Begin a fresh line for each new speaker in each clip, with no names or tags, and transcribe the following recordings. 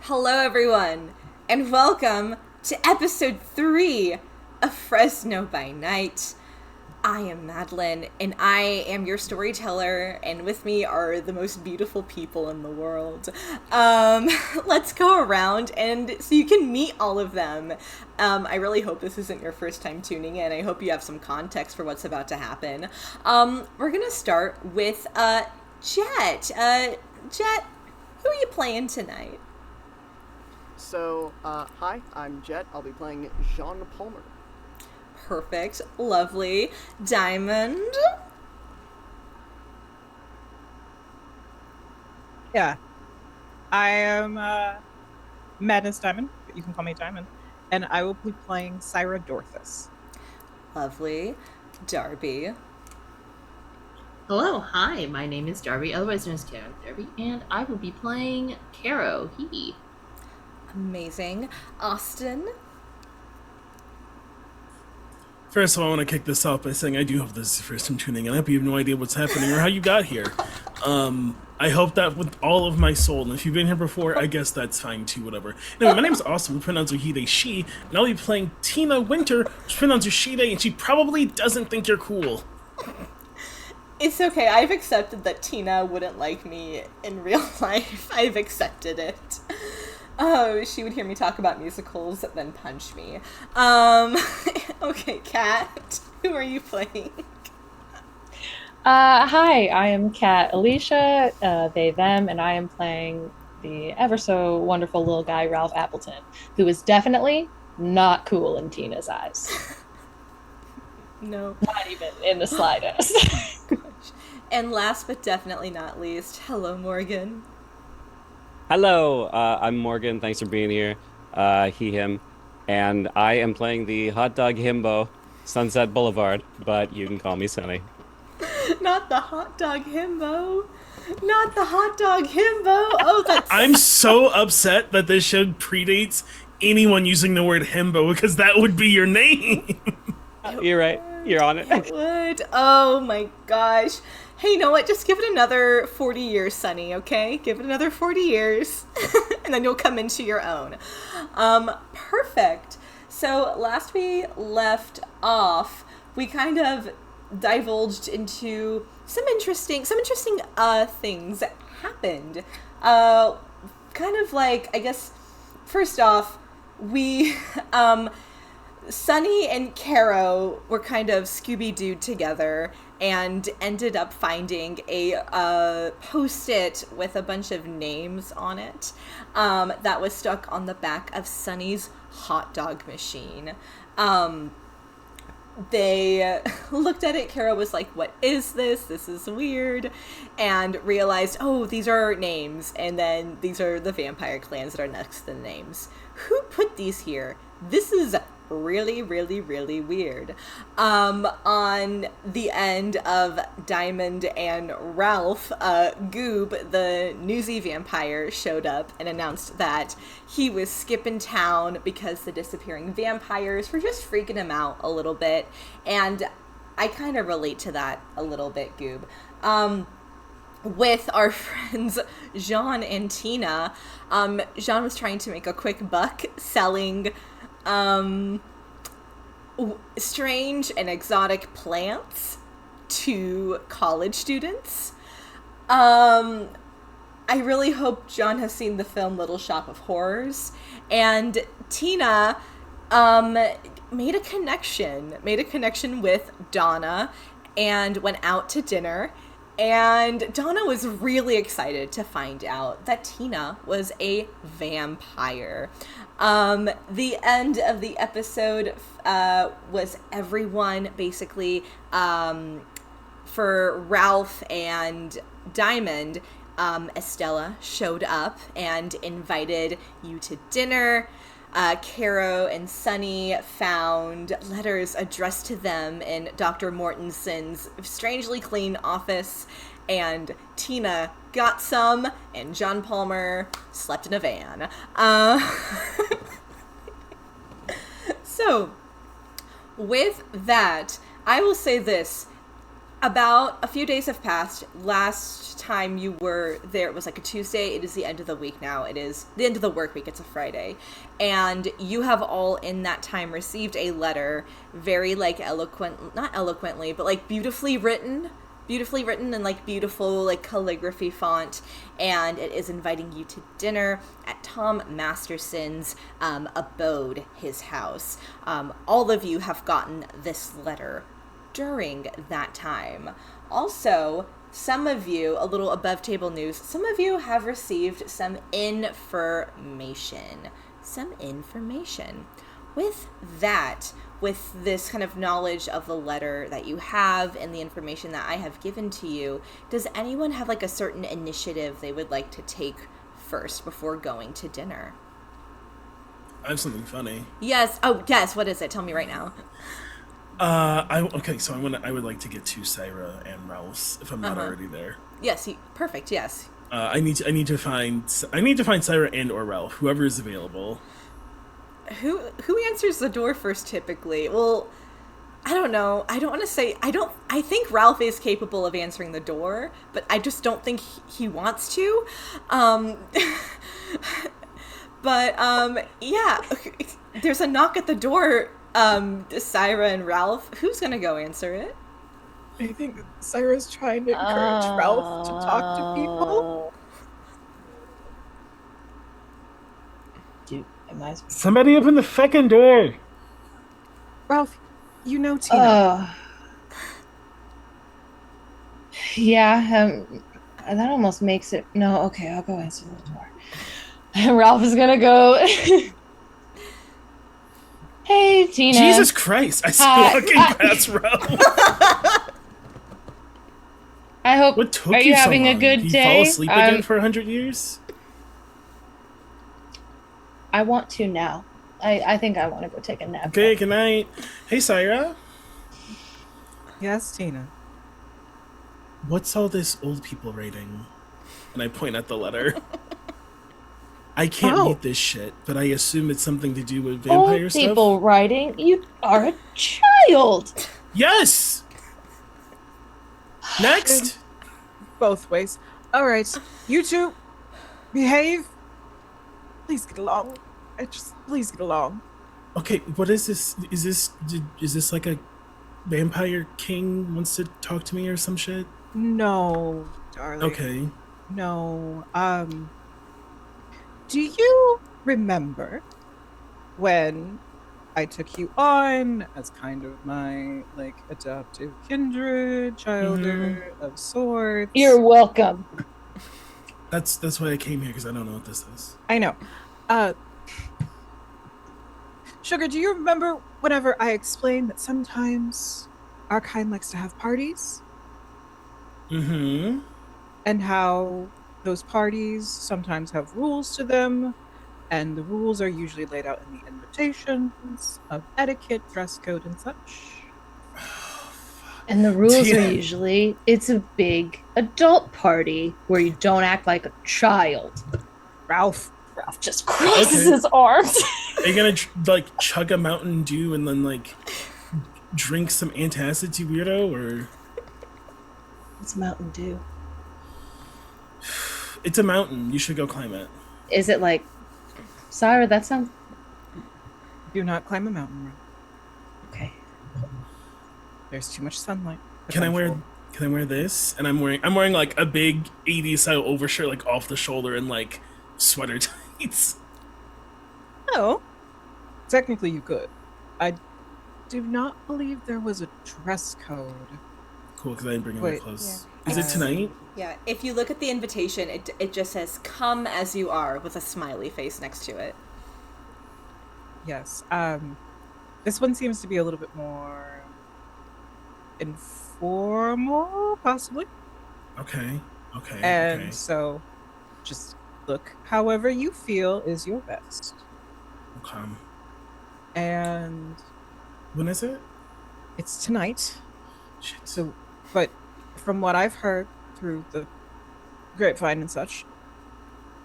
Hello, everyone, and welcome to episode 3 of Fresno by Night. I am Madeleine, and I am your storyteller, and with me are the most beautiful people in the world. Let's go around, and so you can meet all of them. I really hope this isn't your first time tuning in. I hope you have some context for what's about to happen. We're gonna start with, Jett. Jett, who are you playing tonight?
So, hi, I'm Jett. I'll be playing Jean Palmer.
Perfect. Lovely. Diamond?
Yeah. I am Madness Diamond, but you can call me Diamond. And I will be playing Cyra Dorthas.
Lovely. Darby?
Hello, hi, my name is Darby, otherwise known as Caro Darby, and I will be playing Caro Hee.
Amazing. Austin?
First of all, I want to kick this off by saying I do hope this is your first time tuning in. I hope you have no idea what's happening or how you got here. I hope that with all of my soul, and if you've been here before, I guess that's fine too, whatever. Anyway, my name is Austin, we pronounce her he, they, she, and I'll be playing Tina Winter, which pronounces her she, they, and she probably doesn't think you're cool.
It's okay, I've accepted that Tina wouldn't like me in real life. I've accepted it. Oh, she would hear me talk about musicals, then punch me. Okay, Kat, who are you playing?
Hi, I am Kat Alicia, they, them, and I am playing the ever so wonderful little guy, Ralph Appleton, who is definitely not cool in Tina's eyes.
No.
Not even in the slightest.
Gosh. And last but definitely not least, hello, Morgan.
Hello, I'm Morgan. Thanks for being here. He, him. And I am playing the hot dog himbo, Sunset Boulevard, but you can call me Sunny.
Not the hot dog himbo. Not the hot dog himbo. Oh, that's...
I'm so upset that this show predates anyone using the word himbo, because that would be your name.
You're right. You're on it.
It would. Oh my gosh. Hey, you know what? Just give it another 40 years, Sunny, okay? Give it another 40 years, and then you'll come into your own. Perfect. So last we left off, we kind of divulged into some interesting things that happened. Kind of like, I guess, first off, we, Sunny and Caro were kind of Scooby-Dooed together and ended up finding a Post-it with a bunch of names on it that was stuck on the back of Sunny's hot dog machine. They looked at it, Caro was like, what is this? This is weird. And realized, oh, these are names, and then these are the vampire clans that are next to the names. Who put these here? This is really, really, really weird. On the end of Diamond and Ralph, Goob, the newsy vampire, showed up and announced that he was skipping town because the disappearing vampires were just freaking him out a little bit. And I kind of relate to that a little bit, Goob. With our friends Jean and Tina, Jean was trying to make a quick buck selling strange and exotic plants to college students. I really hope John has seen the film Little Shop of Horrors. And Tina made a connection with Donna and went out to dinner. And Donna was really excited to find out that Tina was a vampire. The end of the episode was everyone basically, for Ralph and Diamond, Estella showed up and invited you to dinner. Caro and Sunny found letters addressed to them in Dr. Mortenson's strangely clean office, and Tina got some, and John Palmer slept in a van. So, with that, I will say this. About a few days have passed. Last time you were there, it was like a Tuesday. It is the end of the week now. It is the end of the work week. It's a Friday. And you have all in that time received a letter, very like not eloquently, but like beautifully written in like beautiful like calligraphy font. And it is inviting you to dinner at Tom Masterson's abode, his house. All of you have gotten this letter during that time. Also, some of you, a little above table news, some of you have received some information. With that, with this kind of knowledge of the letter that you have and the information that I have given to you, does anyone have like a certain initiative they would like to take first before going to dinner?
I have something funny.
Yes. Oh, yes. What is it? Tell me right now.
So I would like to get to Cyra and Ralph's if I'm not already there.
Yes, perfect. Yes.
I need to find Cyra and or Ralph, whoever is available.
Who answers the door first typically? Well, I don't know. I don't want to say I think Ralph is capable of answering the door, but I just don't think he wants to. Yeah, there's a knock at the door. Cyra and Ralph. Who's gonna go answer it?
I think Cyra's trying to encourage Ralph to talk to people.
Dude, am I?
Somebody open the fucking door.
Ralph, you know Tina.
Yeah, that almost makes it. No, okay, I'll go answer the door. Ralph is gonna go. Hey, Tina.
Jesus Christ! I saw walking past Ralph.
I hope.
What took
are
you
you
so
having
long?
a good
Did you
day?
fall asleep again for 100 years?
I want to now. I think I want to go take a nap.
Okay, good night. Hey, Cyra.
Yes, Tina.
What's all this old people writing? And I point at the letter. I can't read this shit, but I assume it's something to do with vampire
old
stuff.
people writing? You are a child.
Yes. Next.
Both ways. All right, you two, behave. Please get along. Please get along.
Okay, what is this? Is this like a vampire king wants to talk to me or some shit?
No, darling.
Okay.
No. Do you remember when I took you on as kind of my like adoptive kindred, childer of sorts?
You're welcome.
That's why I came here, because I don't know what this is.
I know. Sugar, do you remember whenever I explained that sometimes our kind likes to have parties?
Mm-hmm.
And how those parties sometimes have rules to them, and the rules are usually laid out in the invitations of etiquette, dress code, and such.
And the rules are usually, it's a big adult party where you don't act like a child. Ralph just crosses his arms.
Are you gonna like chug a Mountain Dew and then like drink some antacids, you weirdo? Or
it's Mountain Dew.
It's a mountain. You should go climb it.
Is it like, Cyra? That sounds.
Do not climb a mountain.
Okay.
There's too much sunlight.
Can I wear this? And I'm wearing like a big 80s style overshirt, like off the shoulder, and like sweater tights.
Oh, technically you could. I do not believe there was a dress code.
Cool, because I didn't bring my clothes.
Yeah.
Is it tonight?
Yeah, if you look at the invitation, it just says "Come as you are" with a smiley face next to it.
Yes. This one seems to be a little bit more informal, possibly.
Okay.
And so, just look however you feel is your best.
Okay.
And
when is it?
It's tonight.
Shit.
So, but from what I've heard through the grapevine and such,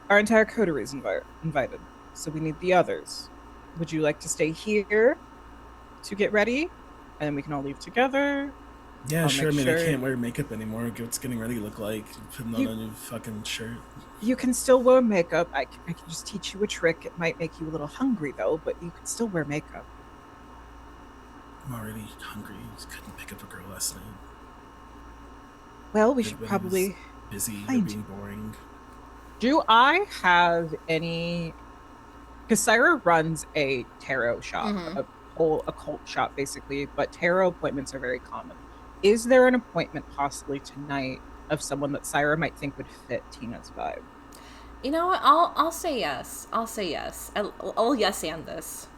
our entire coterie is invited. So we need the others. Would you like to stay here to get ready, and then we can all leave together?
Yeah,
I'll
sure. I
make
mean, I
sure-
can't wear makeup anymore. What's getting ready to look like? Putting on a new fucking shirt.
You can still wear makeup. I can just teach you a trick. It might make you a little hungry, though, but you can still wear makeup.
I'm already hungry. Just couldn't pick up a girl last night.
Well, we should
Everybody
probably...
was busy or
find
being boring.
Do I have any... Because Cyra runs a tarot shop, a whole occult shop, basically, but tarot appointments are very common. Is there an appointment possibly tonight of someone that Cyra might think would fit Tina's vibe?
You know what? I'll say yes. I'll say yes. I'll yes and this.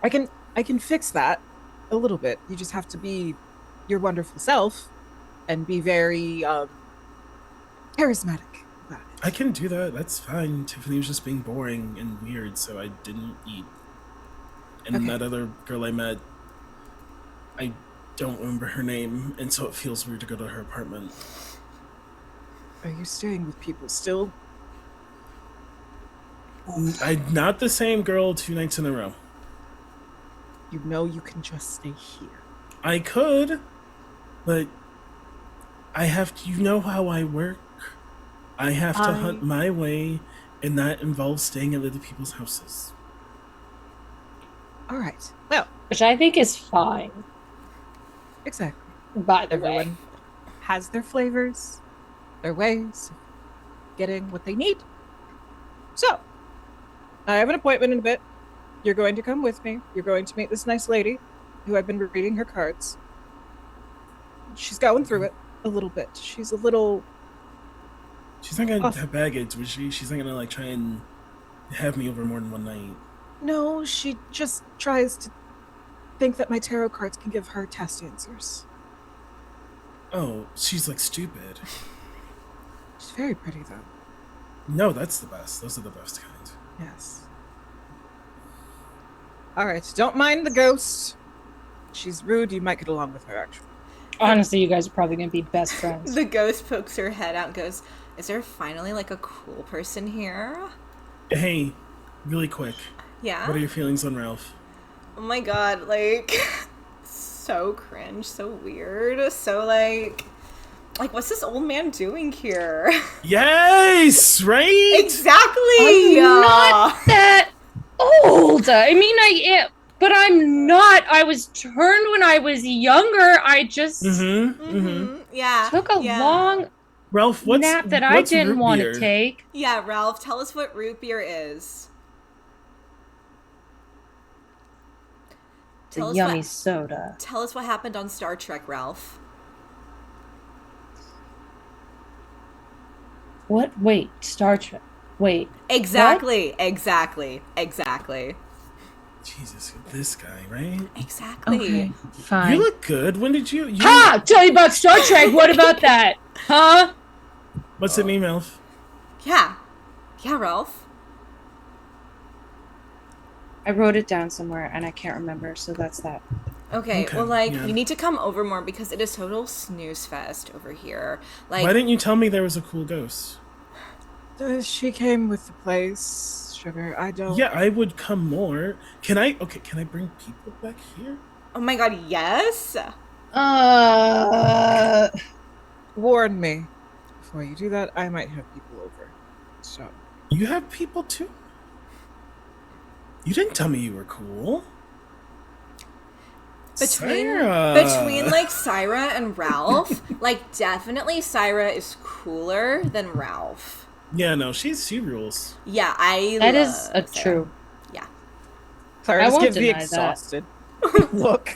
I can fix that a little bit. You just have to be your wonderful self and be very charismatic about it.
I can do that. That's fine. Tiffany was just being boring and weird, so I didn't eat. And
Okay.
that other girl I met, I don't remember her name, and so it feels weird to go to her apartment.
Are you staying with people still?
I'm not the same girl 2 nights in a row.
You know you can just stay here.
I could, but I have to, you know how I work. I have to hunt my way, and that involves staying at other people's houses.
All right. Well,
Which I think is fine,
exactly.
by the way.
Everyone has their flavors, their ways of getting what they need. So, I have an appointment in a bit. You're going to come with me. You're going to meet this nice lady who I've been reading her cards. She's going through it a little bit. She's a little...
She's not gonna have baggage, was she? She's not gonna like try and have me over more than one night.
No, she just tries to think that my tarot cards can give her test answers.
Oh, she's like stupid.
She's very pretty, though.
No, that's the best. Those are the best kind.
Yes. All right, don't mind the ghost. She's rude. You might get along with her, actually.
Honestly, you guys are probably going to be best friends.
The ghost pokes her head out and goes, "Is there finally like a cool person here?"
Hey, really quick.
Yeah.
What are your feelings on Ralph?
Oh my god, like so cringe, so weird, so like what's this old man doing here?
Yes, right?
Exactly.
I'm not that old. I mean, I am, but I'm not. I was turned when I was younger. I just
Yeah.
took a long
Ralph, what's
nap that I
what's
didn't
root
want
beer?
to take.
Yeah, Ralph, tell us what root beer is.
It's a yummy soda.
Tell us what happened on Star Trek, Ralph.
What? Wait, Star Trek. Wait.
Exactly.
What?
Exactly.
Jesus, this guy, right?
Exactly.
Okay, fine.
You look good. When did you?
Ha! Tell you about Star Trek. What about that? Huh?
What's it mean, Ralph?
Yeah. Yeah, Ralph.
I wrote it down somewhere and I can't remember, so that's that.
Okay,
Okay,
well, like,
yeah.
you need to come over more because it is total snooze fest over here. Like,
Why didn't you tell me there was a cool ghost?
She came with the place, Sugar. I don't...
Yeah, I would come more. Can I bring people back here?
oh my god, yes?
Warn me. Before you do that, I might have people over. So...
You have people too? You didn't tell me you were cool.
Between
Cyra.
like Cyra and Ralph, like definitely Cyra is cooler than Ralph.
Yeah, no, she rules.
Yeah,
That is
love Cyra.
true.
Yeah.
Clara
I
just
won't
gives the
deny that.
exhausted look.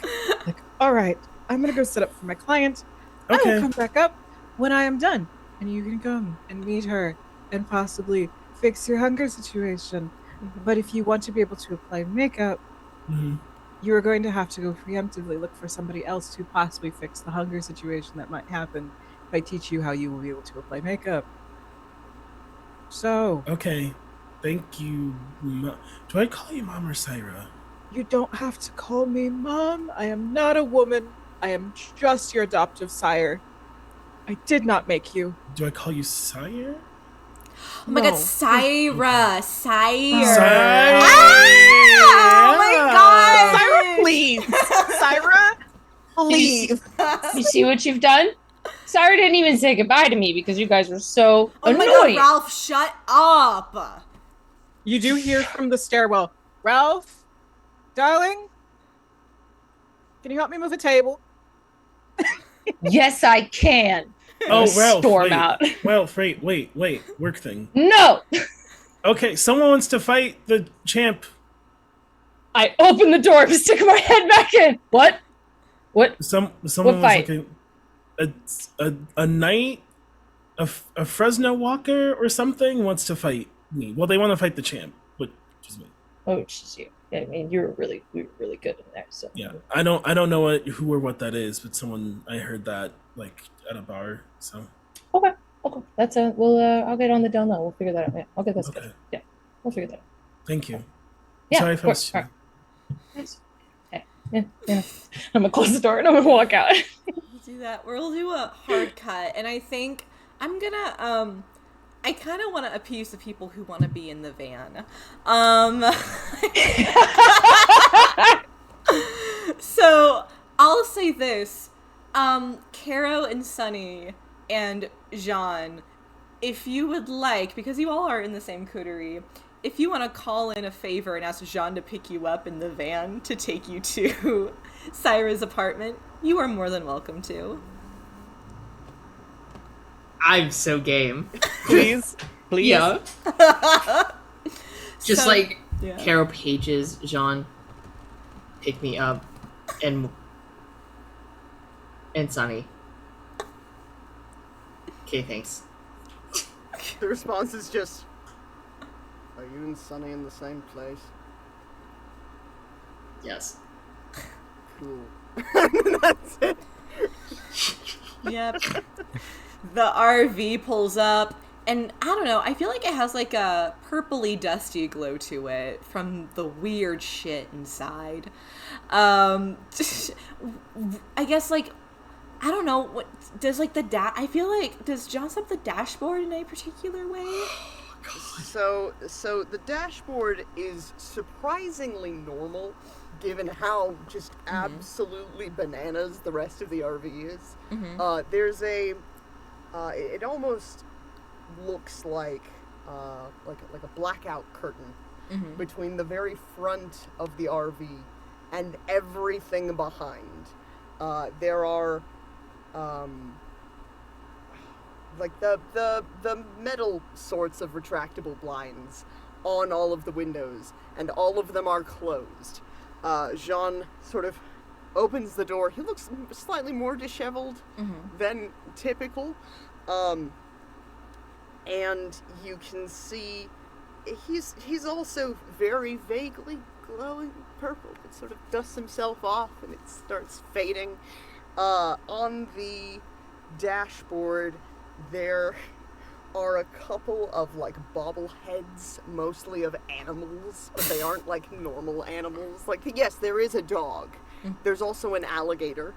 Like, all right, I'm gonna go set up for my client. I
Okay.
will come back up when I am done, and you can come and meet her and possibly fix your hunger situation. But if you want to be able to apply makeup,
Mhm.
you are going to have to go preemptively look for somebody else to possibly fix the hunger situation that might happen if I teach you how you will be able to apply makeup. So,
Okay. Thank you. Do I call you Mom or Cyra?
you don't have to call me Mom. I am not a woman. I am just your adoptive sire. I did not make you.
Do I call you Sire?
Oh my god,
No.
Cyra! Cyra!
Cyra!
Ah! Oh my god!
Cyra, please! Cyra? Leave.
You see what you've done? Cyra didn't even say goodbye to me because you guys were so
Oh my
annoying.
god, Ralph, shut up!
You do hear from the stairwell, Ralph, darling, can you help me move a table?
Yes, I can.
Oh, Ralph,
Storm
wait.
out.
Ralph, wait. Work thing.
No.
Okay, someone wants to fight the champ.
I open the door and stick my head back in. What?
Someone
What
was
fight?
looking. A knight, a Fresno walker or something wants to fight me. Well, they want to fight the champ, which is me.
Oh, it's just you. I mean, we were really good in there. So
Yeah, I don't know who or what that is, but I heard that like at a bar. So
okay. That's I'll get on the down low. We'll figure that out. Yeah, I'll get that.
Okay.
Yeah, we'll figure that out.
thank you.
Yeah,
Sorry
of
if I was.
course. All right. Nice. Okay. Yeah. I'm gonna close the door and I'm gonna walk out.
We'll do that. We'll do a hard cut, and I think I'm gonna I kind of want to appease the people who want to be in the van. So I'll say this: Caro and Sunny and Jean, if you would like, because you all are in the same coterie, if you want to call in a favor and ask Jean to pick you up in the van to take you to Cyra's apartment, you are more than welcome to.
I'm so game.
Please.
Yeah. Just
So-
like
yeah.
Caro pages Jean, pick me up, and Sunny. Okay, thanks.
The response is just, are you and Sunny in the same place?
Yes.
Cool. And that's it.
Yep. The RV pulls up, and I don't know, I feel like it has like a purpley dusty glow to it from the weird shit inside. I guess like, I don't know, what does like I feel like, does John set up the dashboard in a particular way?
So the dashboard is surprisingly normal, given how just absolutely bananas the rest of the RV is. There's it almost looks like a blackout curtain between the very front of the RV and everything behind. There are like the metal sorts of retractable blinds on all of the windows, and all of them are closed. Jean sort of opens the door. He looks slightly more disheveled than typical. And you can see he's also very vaguely glowing purple. It sort of dusts himself off and it starts fading. On the dashboard, there are a couple of like bobbleheads, mostly of animals, but they aren't like normal animals. Like, yes, there is a dog. There's also an alligator.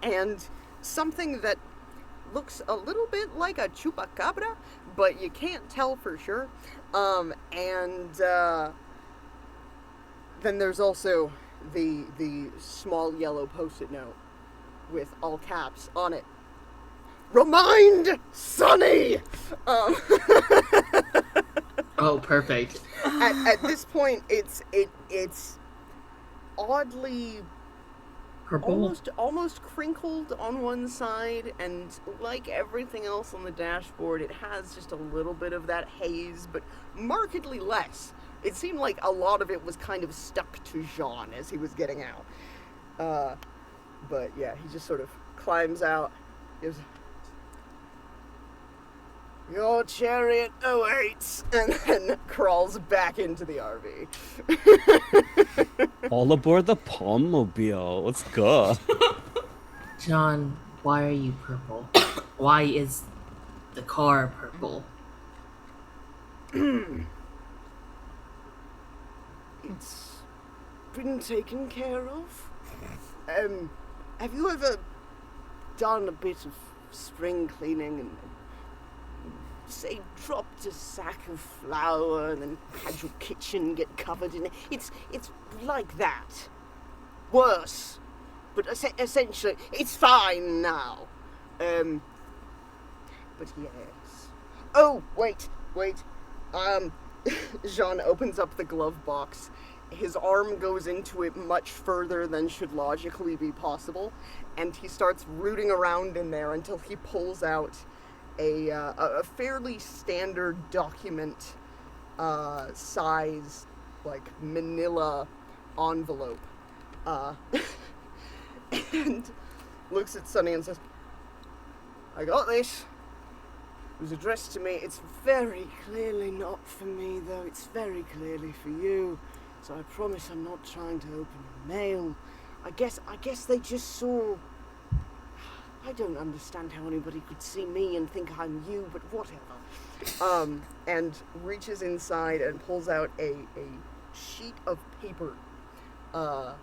And something that looks a little bit like a chupacabra, but you can't tell for sure. And then there's also the small yellow post-it note with all caps on it. Remind Sunny!
Oh, perfect.
At this point, it's oddly
Purple.
almost crinkled on one side, and like everything else on the dashboard, it has just a little bit of that haze, but markedly less. It seemed like a lot of it was kind of stuck to Jean as he was getting out. But yeah, he just sort of climbs out, gives, "Your chariot awaits," and then crawls back into the RV.
All aboard the Palmmobile. Let's go.
John, why are you purple? Why is the car purple?
It's been taken care of. Have you ever done a bit of spring cleaning and say dropped a sack of flour and then had your kitchen get covered in it? It's like that. Worse. but essentially, it's fine now. But yes. Oh, wait. Jean opens up the glove box. His arm goes into it much further than should logically be possible, and he starts rooting around in there until he pulls out a fairly standard document size, like manila envelope, and looks at Sunny and says, I got this. It was addressed to me. It's very clearly not for me, though. It's very clearly for you. So I promise I'm not trying to open your mail. I guess they just saw... I don't understand how anybody could see me and think I'm you, but whatever. And reaches inside and pulls out a sheet of paper. A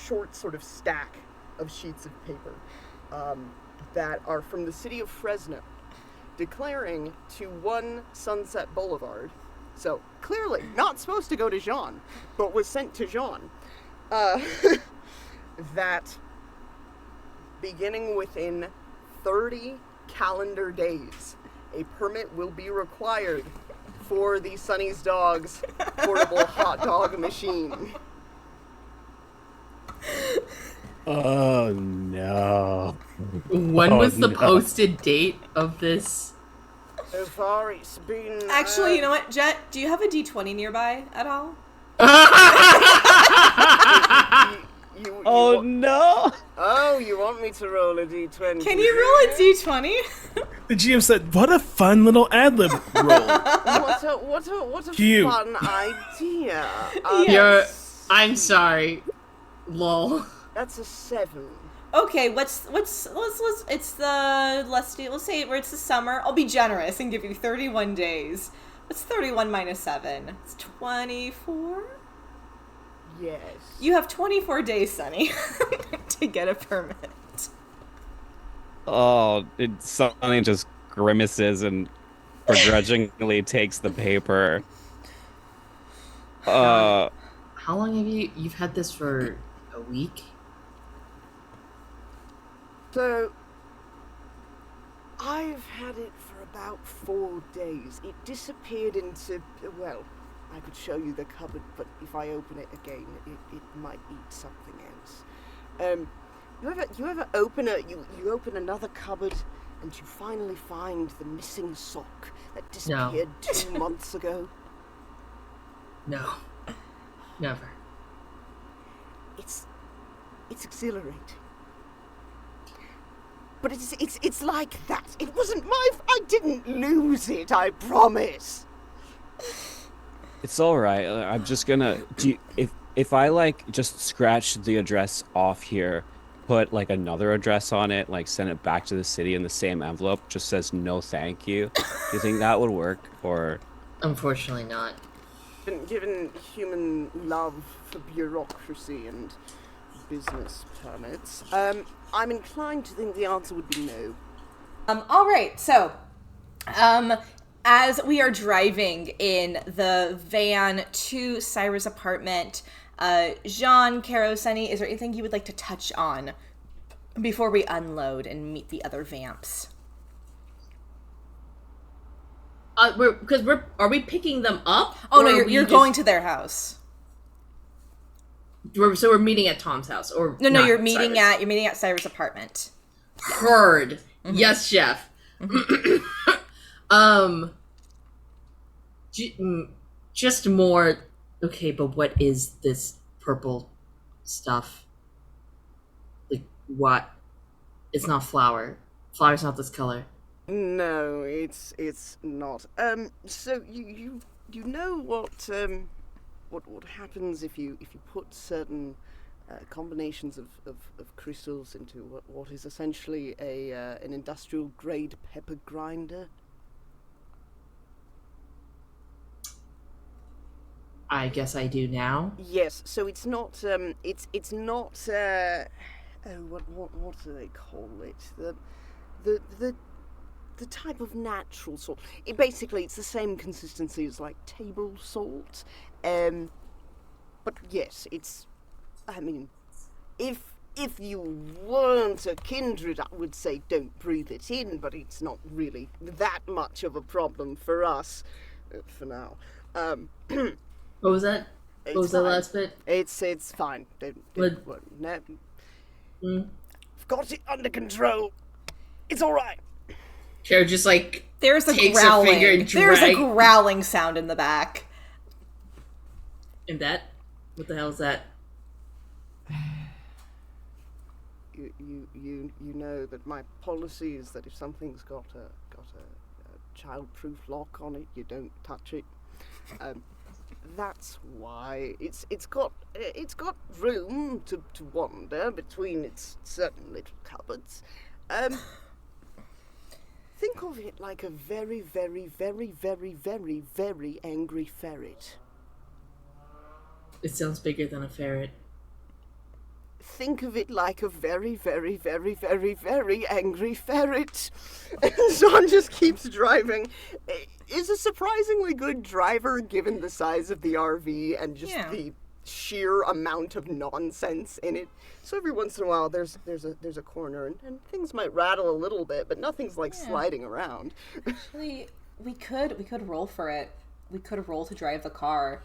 short sort of stack of sheets of paper. That are from the city of Fresno, declaring to one Sunset Boulevard, so clearly not supposed to go to Jean, but was sent to Jean, that beginning within 30 calendar days, a permit will be required for the Sunny's Dog's portable hot dog machine.
Oh no.
When was the posted date of this?
So far it's been...
Actually, you know what, Jett? Do you have a D20 nearby at all?
No!
Oh, you want me to roll a D20?
Can you roll a D20?
The GM said, "What a fun little ad-lib roll."
What a
Cute.
fun idea.
I'm sorry. Lol.
That's a 7.
Okay, let's it's the let's say where it's the summer. I'll be generous and give you 31 days. What's 31 minus 7? It's 24.
Yes.
You have 24 days, Sunny, to get a permit.
Sonny just grimaces and begrudgingly takes the paper.
How long have you've had this for a week?
So, I've had it for about 4 days. It disappeared into, well, I could show you the cupboard, but if I open it again, it might eat something else. You ever open you open another cupboard and you finally find the missing sock that disappeared 2 months ago?
No. Never.
It's exhilarating. But it's like that. It wasn't I didn't lose it, I promise.
It's all right. I'm just gonna. If I like just scratch the address off here, put like another address on it, like send it back to the city in the same envelope, just says no thank you. Do you think that would work? Or
unfortunately not.
Given human love for bureaucracy and business permits, I'm inclined to think the answer would be no.
All right, so, as we are driving in the van to Cyra's apartment, Jean, Caro, Sunny, is there anything you would like to touch on before we unload and meet the other vamps?
Are we picking them up?
Oh no, you're going to their house.
So we're meeting at Tom's house, or
no, you're meeting at Cyra's apartment.
Heard. Mm-hmm. Yes, chef. Mm-hmm. Just more. Okay, but what is this purple stuff? Like what? It's not flour. Flour's not this color.
No, it's not. So you know what happens if you put certain combinations of crystals into what is essentially an industrial grade pepper grinder?
I guess I do now.
Yes. So it's not. It's not. What do they call it? The type of natural salt. It's the same consistency as like table salt. But yes, it's. I mean, if you weren't a kindred, I would say don't breathe it in, but it's not really that much of a problem for us, for now.
What was that? What was the last bit?
It's fine. I've got it under control. It's all right.
Kara just like
There's a
takes
growling.
her finger and
There's a
drag-
growling sound in the back.
And that? What the hell is that?
You know that my policy is that if something's got a child-proof lock on it, you don't touch it. That's why it's got room to wander between its certain little cupboards. Think of it like a very, very, very, very, very, very angry ferret.
It sounds bigger than a ferret.
Think of it like a very, very, very, very, very angry ferret. And Sean just keeps driving. Is a surprisingly good driver given the size of the RV and just the sheer amount of nonsense in it. So every once in a while there's a corner and things might rattle a little bit, but nothing's like sliding around.
Actually, we could roll for it. We could roll to drive the car.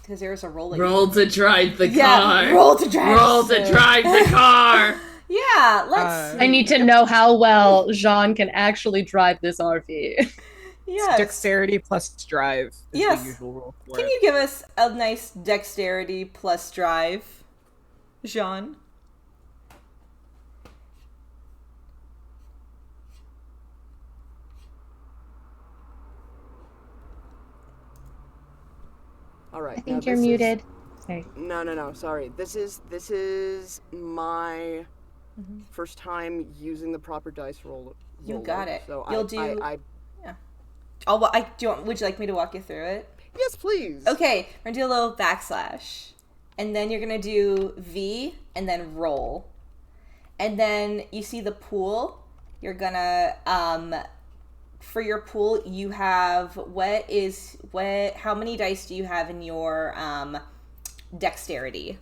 Because there's a rolling.
Roll to drive the car.
Yeah, roll to drive.
Roll to drive the car.
Yeah, let's.
I need to know how well Jean can actually drive this RV.
Yes.
Dexterity plus drive is
Yes.
the usual rule for
Can
it.
you give us a nice dexterity plus drive, Jean?
All right.
I think you're muted. Sorry.
No, sorry. This is my first time using the proper dice roll.
You got it.
So
You'll do. Yeah. Oh, well, would you like me to walk you through it?
Yes, please.
Okay, we're gonna do a little backslash, and then you're gonna do V and then roll, and then you see the pool. You're gonna for your pool, you have how many dice do you have in your dexterity?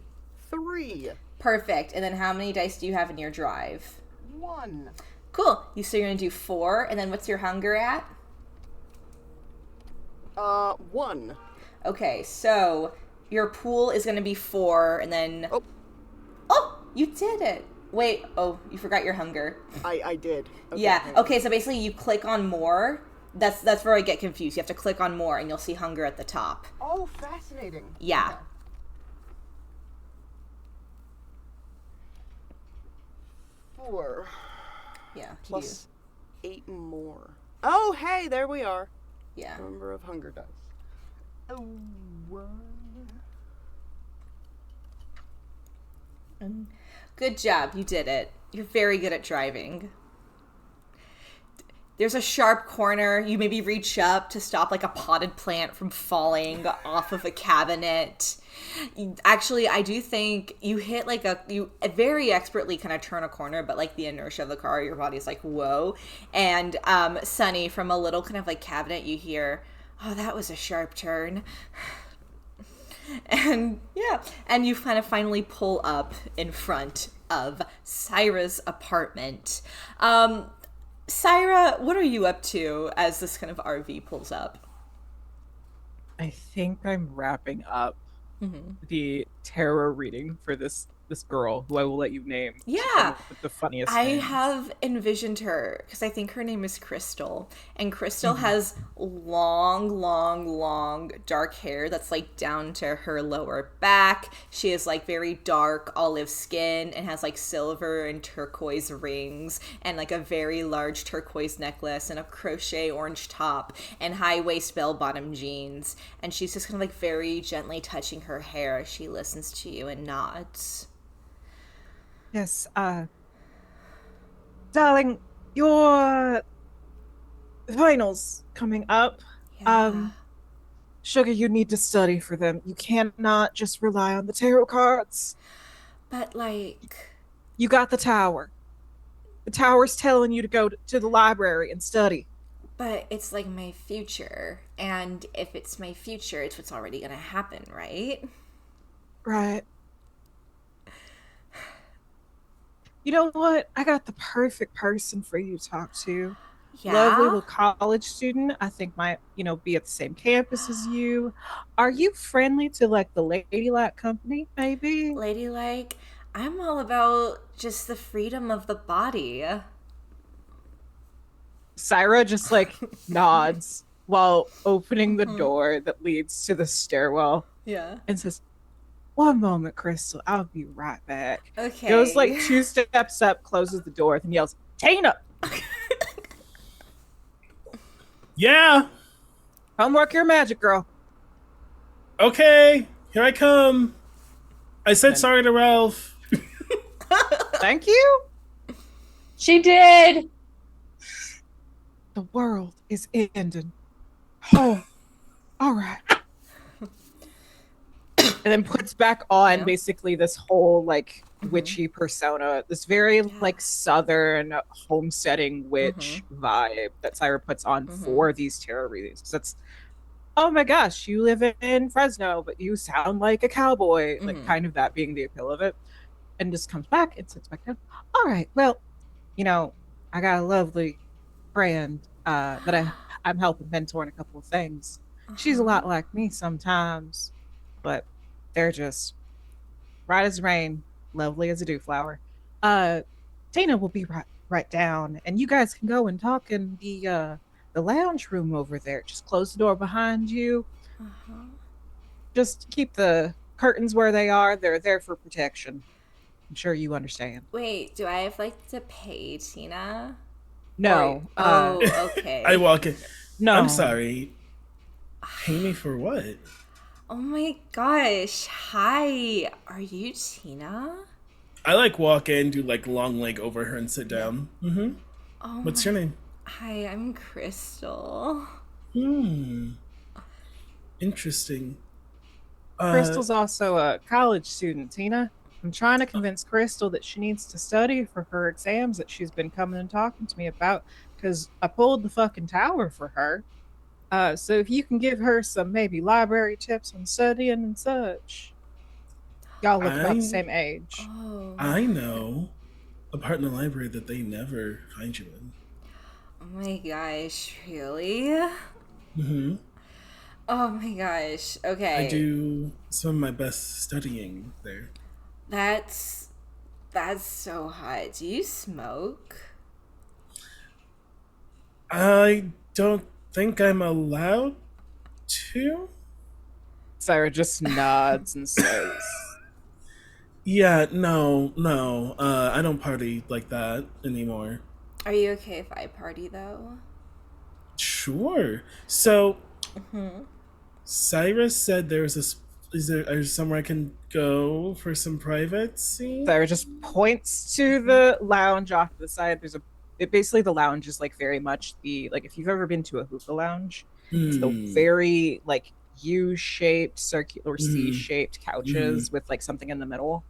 3.
Perfect. And then how many dice do you have in your drive?
1.
Cool. So you're gonna do 4, and then what's your hunger at?
1.
Okay, so your pool is gonna be 4, and then oh, you did it. Wait, you forgot your hunger.
I did. Okay,
yeah.
hang on.
Okay, so basically you click on more. That's where I get confused. You have to click on more, and you'll see hunger at the top.
Oh, fascinating.
Yeah.
Okay. 4
Yeah.
plus 8 more. Oh, hey, there we are.
Yeah.
Number of hunger dice. Oh, 1.
Good job. You did it. You're very good at driving. There's a sharp corner. You maybe reach up to stop like a potted plant from falling off of a cabinet. Actually, I do think you hit like you very expertly kind of turn a corner, but like the inertia of the car, your body's like, whoa. And Sunny, from a little kind of like cabinet, you hear, oh, that was a sharp turn. And yeah, and you kind of finally pull up in front of Cyra's apartment. Cyra, what are you up to as this kind of RV pulls up?
I think I'm wrapping up the tarot reading for this girl, who I will let you name.
Yeah.
With the funniest
I
names.
have envisioned her because I think her name is Crystal, and Crystal has long dark hair that's like down to her lower back. She has like very dark olive skin and has like silver and turquoise rings and like a very large turquoise necklace and a crochet orange top and high waist bell bottom jeans, and she's just kind of like very gently touching her hair as she listens to you and nods.
Yes, darling, your finals coming up.
Yeah.
Sugar, you need to study for them. You cannot just rely on the tarot cards.
But like,
You got the tower. The tower's telling you to go to the library and study.
but it's like my future, and if it's my future, it's what's already gonna happen, right?
Right. You know what? I got the perfect person for you to talk to. Lovely
Yeah?
little college student. I think might, be at the same campus as you. Are you friendly to like the Ladylike company, maybe?
Ladylike, I'm all about just the freedom of the body.
Cyra just like nods while opening the door that leads to the stairwell
Yeah.
and says, "One moment, Crystal. I'll be right back."
Okay.
Goes like 2 steps up, closes the door, then yells, "Tina,
Yeah.
come work your magic, girl."
Okay. Here I come. I said sorry to Ralph.
Thank you.
She did.
The world is ending. Oh, all right. And then puts back on basically this whole like witchy persona, this very like southern homesteading witch vibe that Cyra puts on for these tarot readings. Because that's, oh my gosh, you live in Fresno, but you sound like a cowboy, like kind of that being the appeal of it. And just comes back and sits back down. All right, well, I got a lovely friend that I'm helping mentor in a couple of things. She's a lot like me sometimes, but they're just right as rain, lovely as a dewflower. Tina will be right down, and you guys can go and talk in the lounge room over there. Just close the door behind you. Just keep the curtains where they are. They're there for protection. I'm sure you understand.
Wait, do I have like to pay Tina?
No.
Okay.
I walk in.
No.
I'm sorry. Pay me for what?
Oh my gosh. Hi. Are you Tina?
I like walk in, do like long leg over her and sit down.
Oh
What's your name?
Hi, I'm Crystal.
Interesting.
Crystal's also a college student, Tina. I'm trying to convince Crystal that she needs to study for her exams that she's been coming and talking to me about, because I pulled the fucking tower for her. So if you can give her some maybe library tips on studying and such. Y'all look about the same age.
Oh.
I know a part in the library that they never find you in.
Oh my gosh, really? Oh my gosh. Okay.
I do some of my best studying there.
That's so hot. Do you smoke?
I don't think I'm allowed to.
Cyra just nods and says,
Yeah, no. I don't party like that anymore.
Are you okay if I party though?
Sure. So, Cyrus said is there somewhere I can go for some privacy?
Cyra just points to the lounge off to the side. Basically the lounge is like very much like if you've ever been to a hookah lounge, it's the very like U-shaped, circular, C-shaped couches with like something in the middle.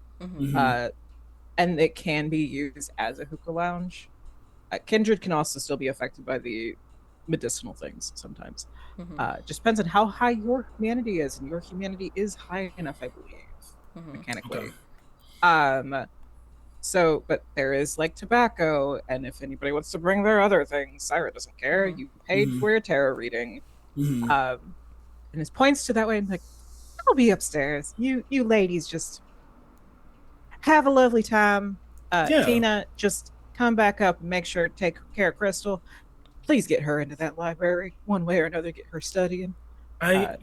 And it can be used as a hookah lounge. Kindred can also still be affected by the medicinal things sometimes. Just depends on how high your humanity is, and your humanity is high enough, I believe, mechanically. Okay. So, but there is like tobacco, and if anybody wants to bring their other things, Cyra doesn't care. You paid for your tarot reading. And his points to that way, and like, I'll be upstairs. You ladies just have a lovely time. Tina, just come back up and make sure to take care of Crystal. Please get her into that library one way or another. Get her studying.
I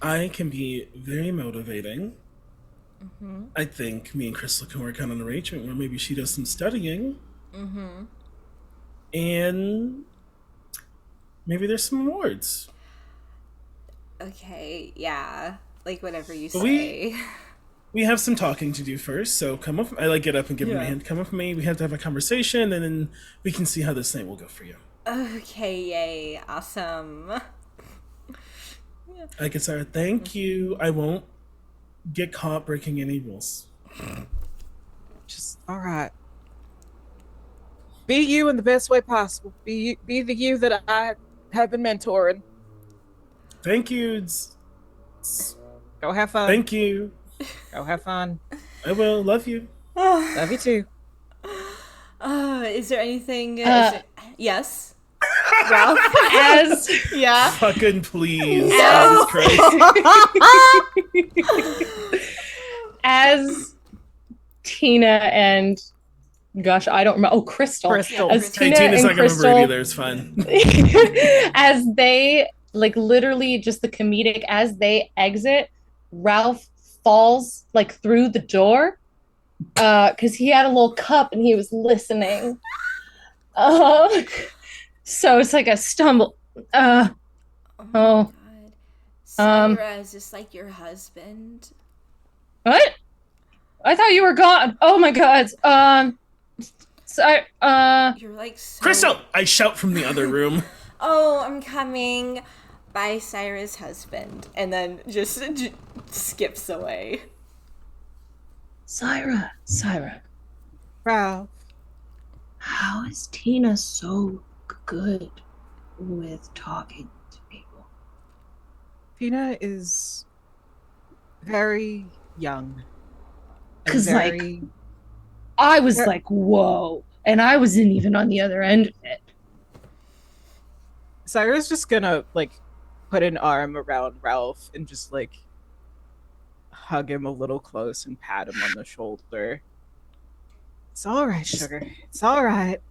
can be very motivating. I think me and Crystal can work on an arrangement where maybe she does some studying. And maybe there's some awards.
Okay, yeah. Like whatever you say.
We have some talking to do first, so come up. I like get up and give him a hand. Come up with me. We have to have a conversation, and then we can see how this night will go for you.
Okay, yay, awesome.
I guess, Sarah, thank you. I won't get caught breaking any rules.
Just all right. Be you in the best way possible. Be the you that I have been mentoring.
Thank you.
Go have fun.
Thank you.
Go have fun.
I will. Love you.
Love you too.
Is there anything? Yes,
Ralph, as
yeah.
Fucking please,
No.
Jesus Christ.
as Tina and gosh, I don't remember. Oh, Crystal.
Crystal.
As
Hey,
Tina
Tina's
and
not gonna remember
Crystal,
it either. It's fine.
as they like literally just the comedic as they exit, Ralph falls like through the door because he had a little cup and he was listening. So it's like a stumble.
Oh my
Oh.
God. Cyra, is this like your husband?
What? I thought you were gone. Oh my God.
You're like so...
Crystal! I shout from the other room.
Oh, I'm coming. By Cyra's husband. And then just skips away.
Cyra.
Ralph.
How is Tina so good with talking to people?
Tina is very young. and
'Cause, like,
very-
I was like, whoa. And I wasn't even on the other end of it.
Cyra's just gonna like put an arm around Ralph and just like hug him a little close and pat him on the shoulder. It's all right, sugar. It's all right.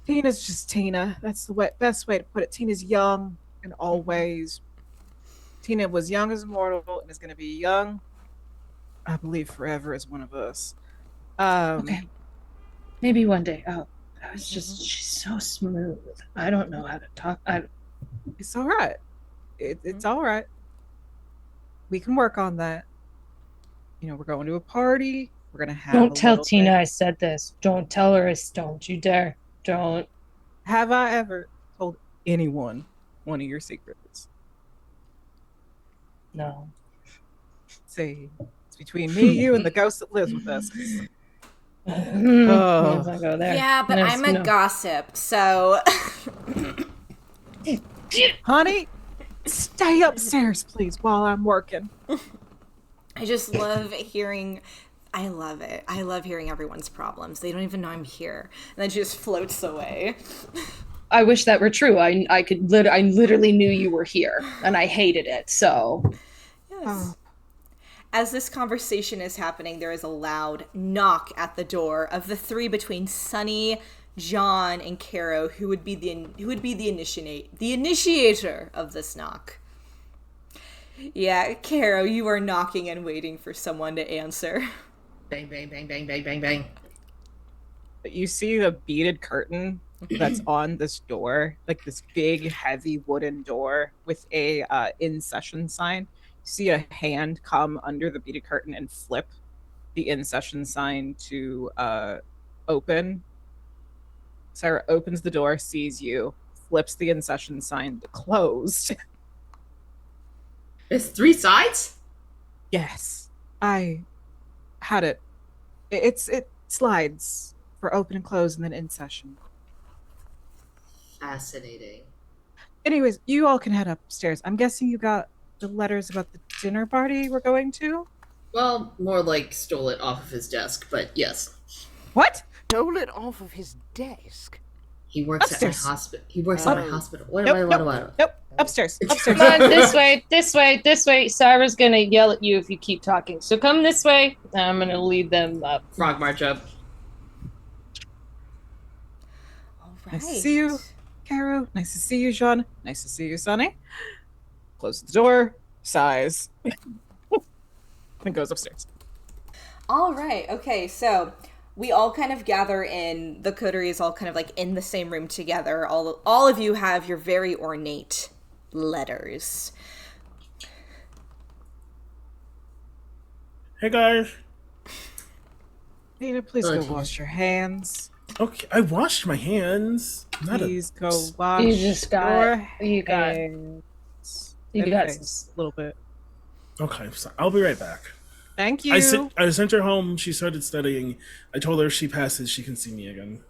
Tina's just Tina. That's the best way to put it. Tina's young in all ways. Tina was young as mortal and is going to be young, I believe, forever as one of us.
Okay. Maybe one day. Oh, I was just, she's so smooth. I don't know how to talk.
It's all right. It's all right. We can work on that. You know, we're going to a party. We're going to have
Don't tell
little
Tina
thing.
I said this. Don't tell her. Don't you dare. Don't.
Have I ever told anyone one of your secrets?
No.
See, it's between me, you, and the ghost that lives with us.
Let's not go there.
Yeah, but I'm a gossip, so...
Honey, stay upstairs, please, while I'm working.
I just love hearing... I love it. I love hearing everyone's problems. They don't even know I'm here. And then she just floats away.
I wish that were true. I literally knew you were here, and I hated it. So,
Yes.
Oh.
As this conversation is happening, there is a loud knock at the door of the three between Sunny, John, and Caro, who would be the initiator of this knock. Yeah, Caro, you are knocking and waiting for someone to answer.
Bang, bang, bang, bang, bang, bang, bang.
You see the beaded curtain that's on this door, like this big, heavy wooden door with a in session sign. You see a hand come under the beaded curtain and flip the in session sign to open. Cyra opens the door, sees you, flips the in session sign to closed.
It's 3 sides?
Yes, I had it. It slides for open and close and then in session.
Fascinating.
Anyways, you all can head upstairs. I'm guessing you got the letters about the dinner party we're going to?
Well, more like stole it off of his desk, but yes.
What?
Stole it off of his desk.
He works
Upstairs.
at my hospital. He works at my hospital. What?
Nope. Upstairs. Upstairs.
come on, this way. Cyra's gonna yell at you if you keep talking. So come this way. I'm gonna lead them up.
Frog march up.
All right.
Nice to see you, Caro. Nice to see you, Sean. Nice to see you, Sonny. Close the door. Sighs. And goes upstairs.
All right. Okay. So we all kind of gather in. The coterie is all kind of like in the same room together. All of you have your very ornate letters.
Hey guys.
Tina, please go wash your hands.
Okay, I washed my hands.
Please go wash
You just got.
your
You got.
hands.
You
And
got.
face a little bit.
Okay, so I'll be right back.
Thank you.
I sent her home. She started studying. I told her if she passes, she can see me again.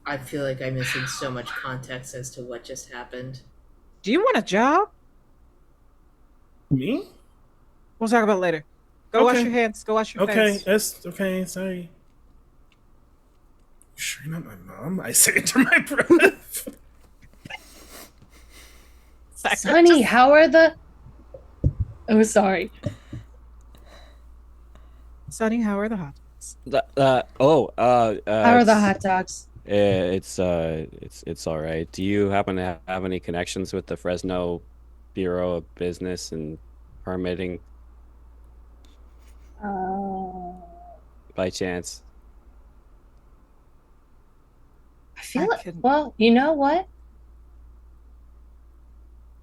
I feel like I'm missing so much context as to what just happened.
Do you want a job?
Me?
We'll talk about it later. Go wash
Okay.
your hands. Go wash your
Okay,
face.
that's okay. Sorry. You sure you're not my mom? I say it to my breath.
Sonny, how are the... Oh, sorry.
Sonny, how are the hot dogs?
How are the hot dogs?
It's all right. Do you happen to have any connections with the Fresno Bureau of Business and Permitting by chance?
I feel
I
like,
can-
well, you know what?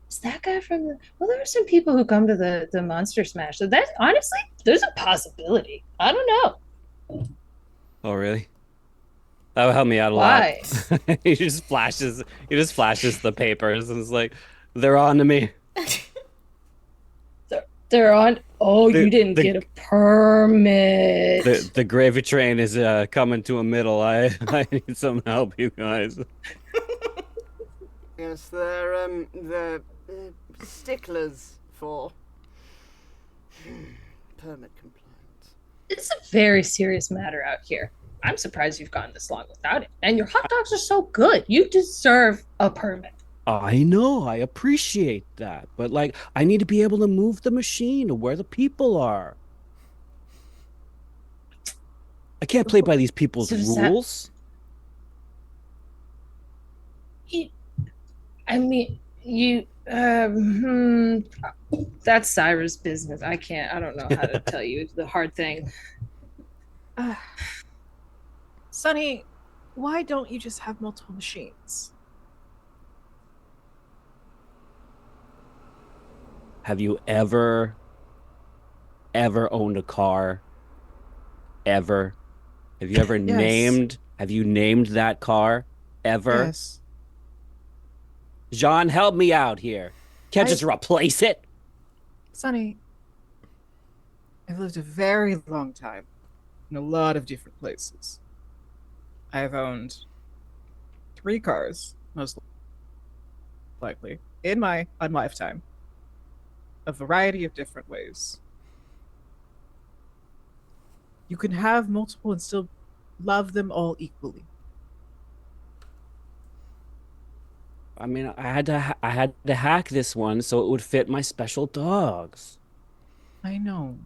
Is that guy from the... Well, there are some people who come to the Monster Smash. So that, honestly, there's a possibility. I don't know.
Oh, really? That would help me out a
Why?
lot. He just flashes the papers and is like, they're on to me.
They're on... Oh,
The-
you didn't
the-
get a permit.
The gravy train is coming to a middle. I need some help, you guys.
Yes, they're sticklers for permit compliance.
It's a very serious matter out here. I'm surprised you've gone this long without it. And your hot dogs are so good. You deserve a permit.
I know, I appreciate that, but like, I need to be able to move the machine to where the people are. I can't play by these people's
So does that-
rules.
I mean, you... that's Cyra's business. I don't know how to tell you the hard thing.
Sonny, why don't you just have multiple machines?
Have you ever owned a car? Ever? Have you ever
Yes.
named that car? Ever?
Yes.
Jean, help me out here. Can't
I-
just replace it.
Sonny, I've lived a very long time in a lot of different places. I've owned 3 cars, most likely, in my lifetime. A variety of different ways. You can have multiple and still love them all equally.
I mean, I had to hack this one so it would fit my special dogs.
I know.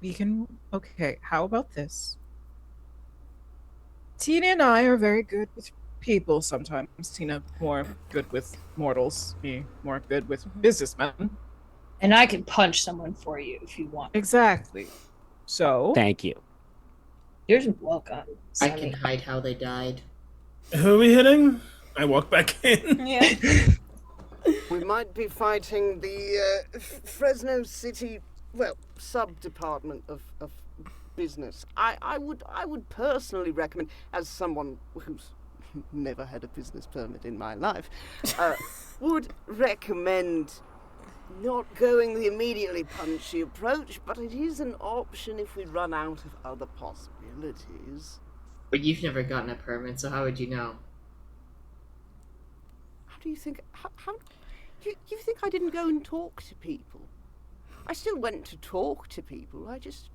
We can. Okay, how about this? Tina and I are very good with people sometimes. Tina more good with mortals, me more good with businessmen.
And I can punch someone for you if you want.
Exactly. So,
Thank you.
You're welcome,
I
Sonny.
can hide how they died.
Who are we hitting? I walk back in.
Yeah.
We might be fighting the Fresno City, well, sub-department of business. I would personally recommend, as someone who's never had a business permit in my life, would recommend not going the immediately punchy approach, but it is an option if we run out of other possibilities.
But you've never gotten a permit, so how would you know?
How do you think? How you think I didn't go and talk to people? I still went to talk to people. I just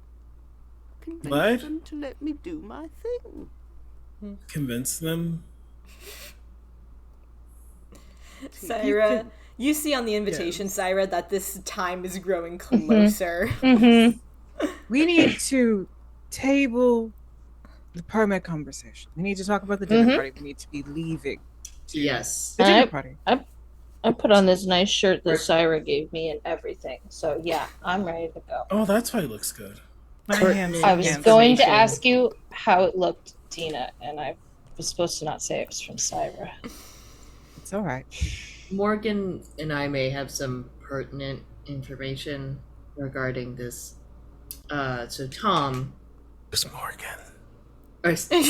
convinced
What?
them to let me do my thing.
Convince them.
Cyra, you see on the invitation, Cyra, that this time is growing
Mm-hmm.
closer.
we need to table the permit conversation. We need to talk about the dinner party. We need to be leaving.
Yes.
The dinner party.
I put on this nice shirt that Cyra gave me and everything. So yeah, I'm ready to go.
Oh, that's why it looks good.
My hands.
I was
hands.
going to
information.
ask you how it looked, Tina, and I was supposed to not say it was from Cyra.
It's all right.
Morgan and I may have some pertinent information regarding this. So Tom,
It's Morgan.
or Sunny.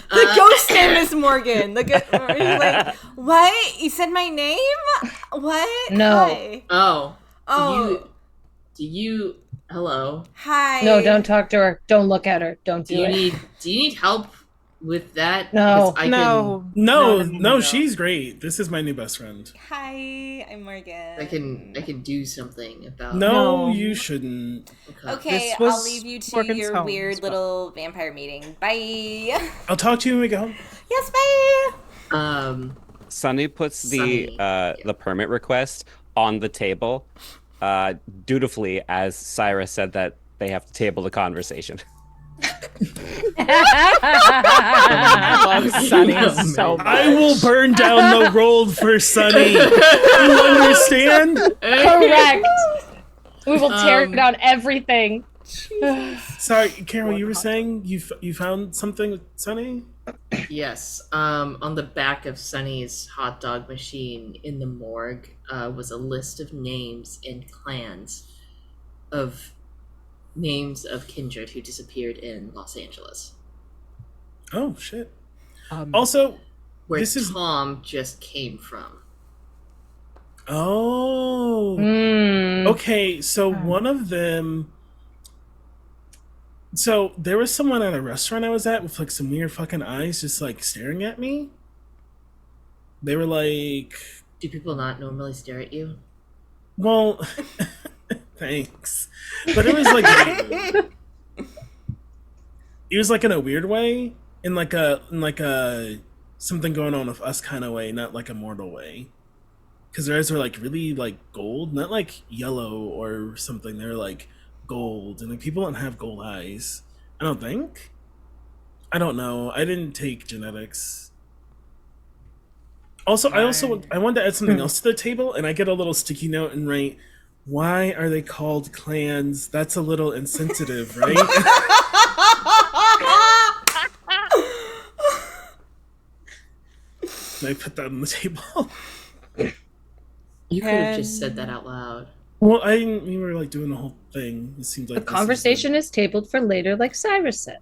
The ghost name is Morgan. He's like, what? You said my name? What?
No.
Hi.
Oh.
Oh.
Do you? Hello.
Hi.
No, don't talk to her. Don't look at her. Don't
Do
do
you
it.
need? Do you need help with that,
No.
'cause I
No.
No, she's great. This is my new best friend.
Hi, I'm Morgan.
I can do something about.
No,
No.
you shouldn't.
Okay,
This was
I'll leave you to
Morgan's
your
home
weird
as well.
little vampire meeting. Bye.
I'll talk to you when we go home.
Yes, bye.
Sunny puts
Sunny,
the permit request on the table, dutifully, as Cyra said that they have to table the conversation.
I love Sunny so much.
I will burn down the road for Sunny. You understand?
Correct. We will tear down everything.
Sorry, Carol, you were saying you found something with Sunny?
Yes. On the back of Sunny's hot dog machine in the morgue was a list of names and clans of names of kindred who disappeared in Los Angeles.
Oh shit.
Um,
Also,
Where
this is
Tom just came from.
oh.
Mm.
Okay, so one of them. So there was someone at a restaurant I was at with like some weird fucking eyes just like staring at me. They were like,
Do people not normally stare at you?
well, thanks. But it was like, it was like in a weird way, in like a something going on with us kind of way, not like a mortal way. Because their eyes were like really like gold, not like yellow or something. They're like gold, and like people don't have gold eyes. I don't think. I don't know. I didn't take genetics. Also, I wanted to add something else to the table, and I get a little sticky note and write, "Why are they called clans?" That's a little insensitive, right? And I put that on the table.
You could have just said that out loud.
Well, I didn't. We were like doing the whole thing. It seemed like
The
this
conversation is tabled for later, like Cyra said.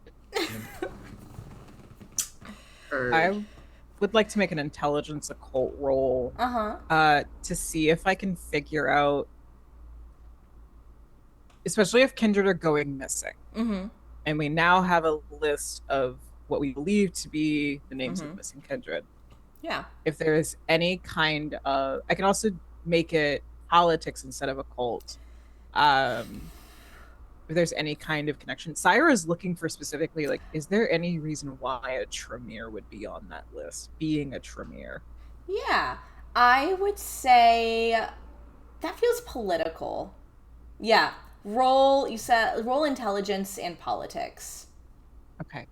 I would like to make an intelligence occult roll
Uh-huh.
to see if I can figure out, especially if kindred are going missing.
Mm-hmm.
And we now have a list of what we believe to be the names of the missing kindred.
Yeah.
If there is any kind of, I can also make it politics instead of occult. If there's any kind of connection, Cyra is looking for specifically, like, is there any reason why a Tremere would be on that list? Being a Tremere.
Yeah. I would say that feels political. Yeah. Roll intelligence and politics.
Okay.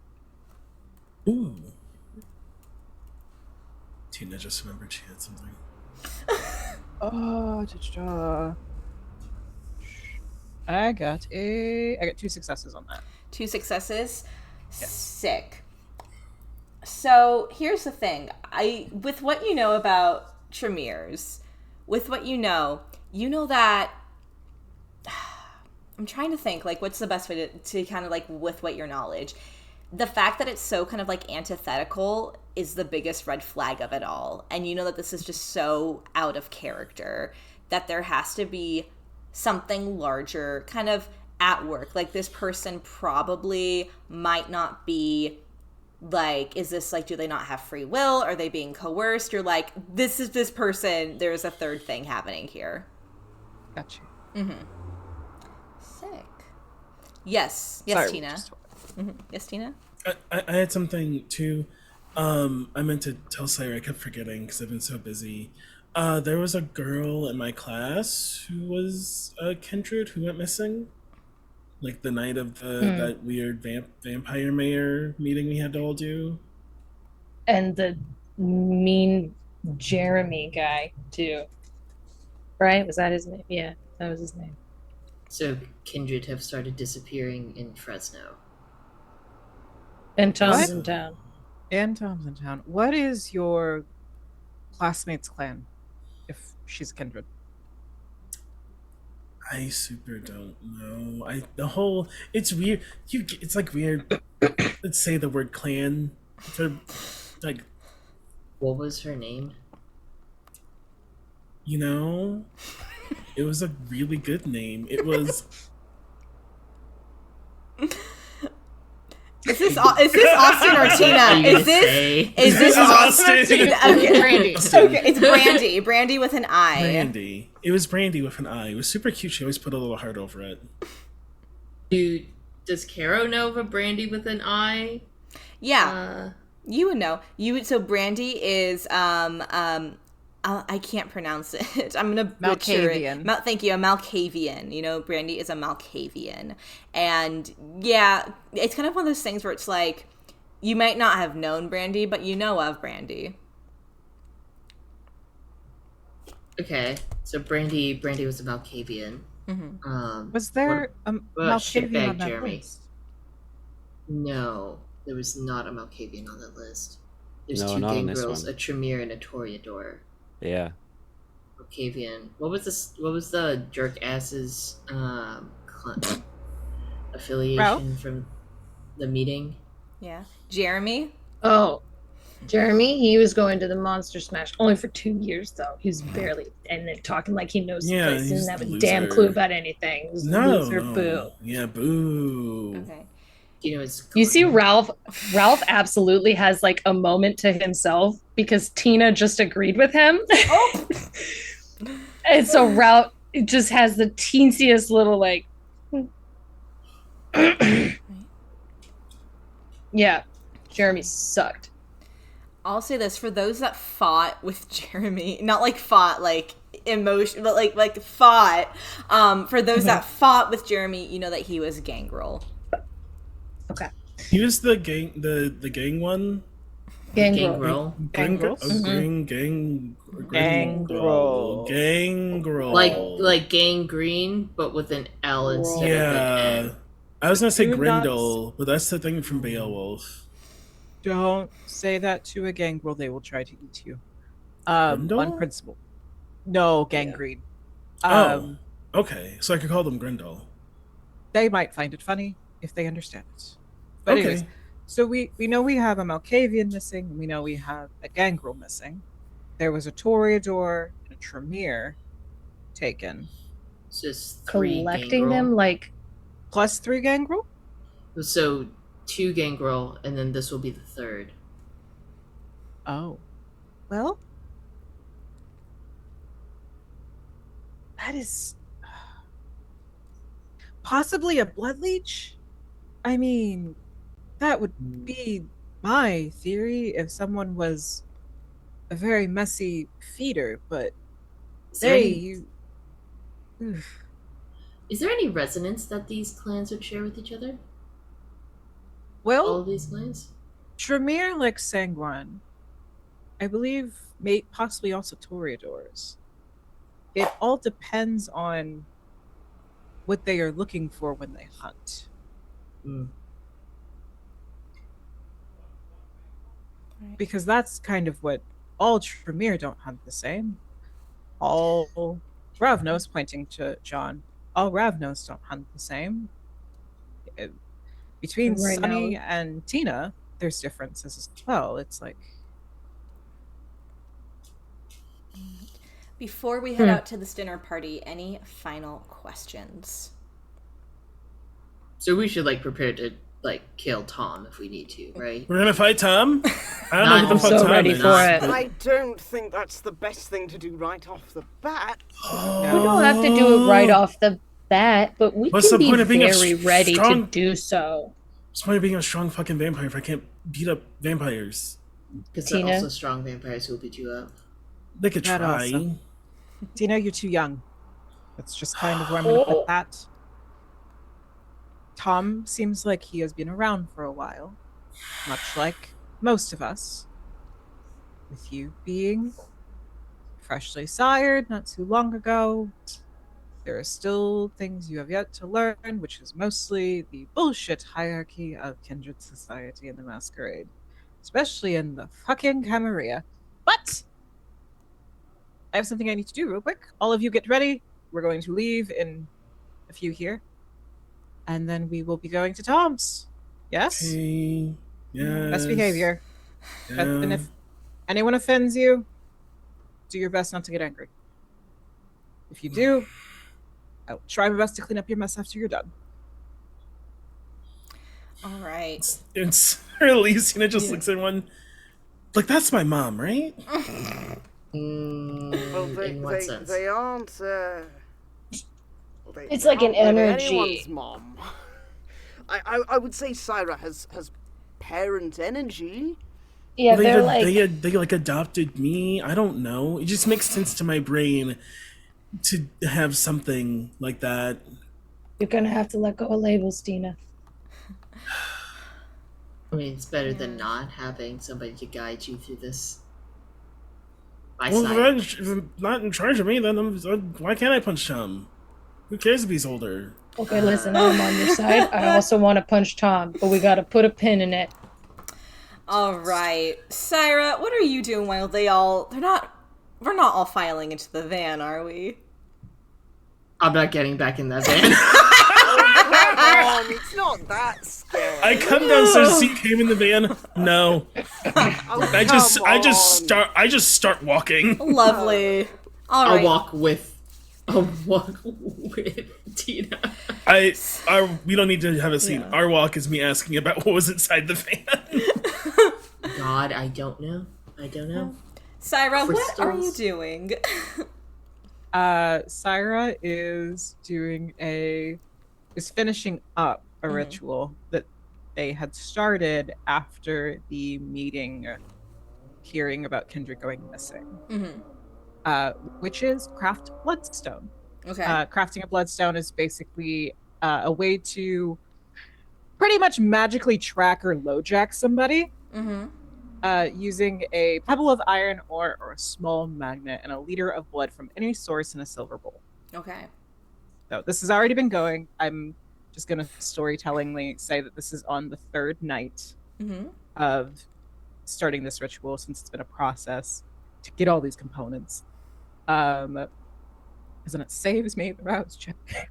Ooh. Tina just remembered she had something.
Oh, I got 2 successes on that.
2 successes.
Yes.
Sick. So here's the thing. With what you know about Tremeres, with what you know that I'm trying to think, like, what's the best way to kind of, like, with what your knowledge. The fact that it's so kind of, like, antithetical is the biggest red flag of it all. And you know that this is just so out of character that there has to be something larger kind of at work. Like, this person probably might not be, like, is this, like, do they not have free will? Are they being coerced? You're like, this is this person. There's a third thing happening here.
Gotcha.
Mm-hmm. Sick. Yes. Yes,
Sorry,
Tina. Yes, Tina?
I had something too. I meant to tell Cyra. I kept forgetting because I've been so busy. There was a girl in my class who was a kindred who went missing. Like the night of that weird vampire mayor meeting we had to all do.
And the mean Jeremy guy, too. Right? Was that his name? Yeah, that was his name.
So kindred have started disappearing in Fresno.
And Tom's in town.
And Tom's in town. What is your classmate's clan, if she's kindred?
I super don't know. It's weird. It's like weird. Let's say the word clan for like.
What was her name?
You know, it was a really good name. It was.
Is this Austin or Tina? Is this
Austin?
Okay.
Brandy.
Okay, it's Brandy. Brandy with an I.
Brandy. It was Brandy with an I. It was super cute. She always put a little heart over it.
Dude, does Caro know of a Brandy with an I?
Yeah, you would know. So Brandy is I can't pronounce it. I'm gonna butcher it.
Malkavian.
Thank you, a Malkavian. You know, Brandy is a Malkavian, and yeah, it's kind of one of those things where it's like you might not have known Brandy, but you know of Brandy.
Okay, so Brandy was a Malkavian.
Mm-hmm.
Was there a
about
Malkavian
shitbag
on that
Jeremy?
list?
No, there was not a Malkavian on that list. There's
No,
two
not on this
gangrels,
one.
a Tremere and a Toreador.
Yeah.
Malkavian. What was this? What was the jerk ass's affiliation
Ralph?
from the meeting?
Yeah, Jeremy.
Oh, Jeremy, he was going to the Monster Smash only for 2 years though. He was barely and then talking like he knows the
Yeah,
place.
he's
Didn't have a
the
damn
loser.
clue about anything. He was a
No.
loser. Boo.
Yeah, boo.
Okay.
You know, it's
You see, Ralph absolutely has like a moment to himself because Tina just agreed with him.
Oh.
And so Ralph just has the teensiest little like yeah, Jeremy sucked.
I'll say this for those that fought with Jeremy, not like fought like emotion, but like fought. For those that fought with Jeremy, you know that he was Gangrel.
Okay.
He was the gang one.
Gangrel.
Gangrel.
Gangrel.
Like gangrene, but with an L instead of an
Yeah.
N.
I was gonna say
Do not-
Grendel, but that's the thing from Beowulf.
Don't say that to a gangrel. They will try to eat you. On
Grendel?
principle. No, gangrene.
Oh, okay. So I could call them Grendel.
They might find it funny if they understand it. But
Okay.
anyways, so we know we have a Malkavian missing. We know we have a gangrel missing. There was a Toreador and a Tremere taken.
It's just three
Collecting
gangrel.
them like
Plus 3 gangrel?
So 2 gangrel, and then this will be the third.
Oh. Well, that is possibly a blood leech? I mean, that would be my theory if someone was a very messy feeder, but
Is there, any,
you oof.
is there any resonance that these clans would share with each other? All
Well,
of these clans?
Tremere likes Sanguine. I believe possibly also Toreadors. It all depends on what they are looking for when they hunt. Because that's kind of what all Tremere don't hunt the same. All Ravnos, pointing to John, all Ravnos don't hunt the same. Between
Right
Sunny
now-
and Tina, there's differences as well. It's like,
Before we head out to this dinner party, any final questions?
So we should like prepare to like kill Tom if we need to, right?
We're gonna fight Tom? I don't know
Not-
who the
I'm
fuck
so
Tom
ready
is.
for it.
I don't think that's the best thing to do right off the bat.
we don't have to do it right off the bat, but we
What's
can
the
be
point of being a
very ready to
strong-
do so.
What's the point of being a strong fucking vampire if I can't beat up vampires?
Because they're
Tina?
also strong vampires who will beat you up.
They could
That
try.
also. Tina, you're too young. That's just kind of where I'm going to put that. Tom seems like he has been around for a while, much like most of us. With you being freshly sired not too long ago, there are still things you have yet to learn, which is mostly the bullshit hierarchy of kindred society and the masquerade, especially in the fucking Camarilla. But I have something I need to do real quick. All of you get ready. We're going to leave in a few here. And then we will be going to Tom's. Yes?
Okay. Yes.
Best behavior.
Yeah.
And if anyone offends you, do your best not to get angry. If you do, I'll try my best to clean up your mess after you're done.
All right.
It's Elysiana just looks at one like, that's my mom, right?
Well,
In what sense?
they aren't.
It's like an
aren't really
energy.
anyone's mom. I would say Cyra has parent energy.
Yeah,
Well,
they're like
they like adopted me. I don't know. It just makes sense to my brain to have something like that.
you're gonna have to let go of labels, Tina.
I mean, it's better than not having somebody to guide you through this.
Well, if I'm not in charge of me, then why can't I punch Tom? Who cares if he's older?
Okay, listen, I'm on your side. I also want to punch Tom, but we gotta put a pin in it.
All right. Cyra, what are you doing while we're not all filing into the van, are we?
I'm not getting back in that van.
It's not that scary.
I come downstairs, see you came in the van. No, I just start walking.
Lovely. All right.
I'll walk with Tina.
We don't need to have a scene. Yeah. Our walk is me asking about what was inside the van.
God, I don't know.
Cyra, what are you doing?
Cyra is finishing up a ritual that they had started after the meeting, hearing about Kindred going missing, which is craft bloodstone.
Okay.
Crafting a bloodstone is basically a way to pretty much magically track or LoJack somebody. Using a pebble of iron ore or a small magnet and a liter of blood from any source in a silver bowl.
Okay.
So this has already been going. I'm just going to storytellingly say that this is on the third night of starting this ritual, since it's been a process to get all these components. Because then it saves me the rouse check.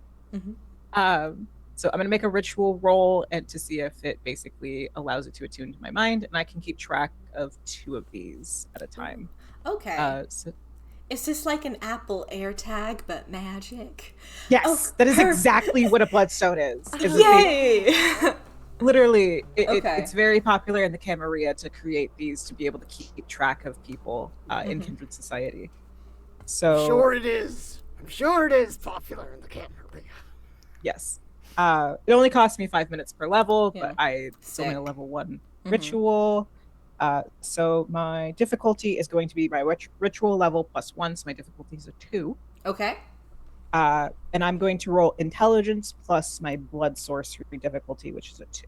So I'm going to make a ritual roll and to see if it basically allows it to attune to my mind, and I can keep track of 2 of these at a time.
Okay. Is this like an Apple AirTag but magic?
Yes, that is exactly what a bloodstone is.
Yay!
Literally, it's very popular in the Camarilla to create these to be able to keep track of people in Kindred Society. So
I'm sure it is popular in the Camarilla.
Yes. It only costs me 5 minutes per level, but I still made a level 1 ritual. So my difficulty is going to be my ritual level +1, so my difficulty is a 2.
Okay.
And I'm going to roll intelligence plus my blood sorcery difficulty, which is a 2.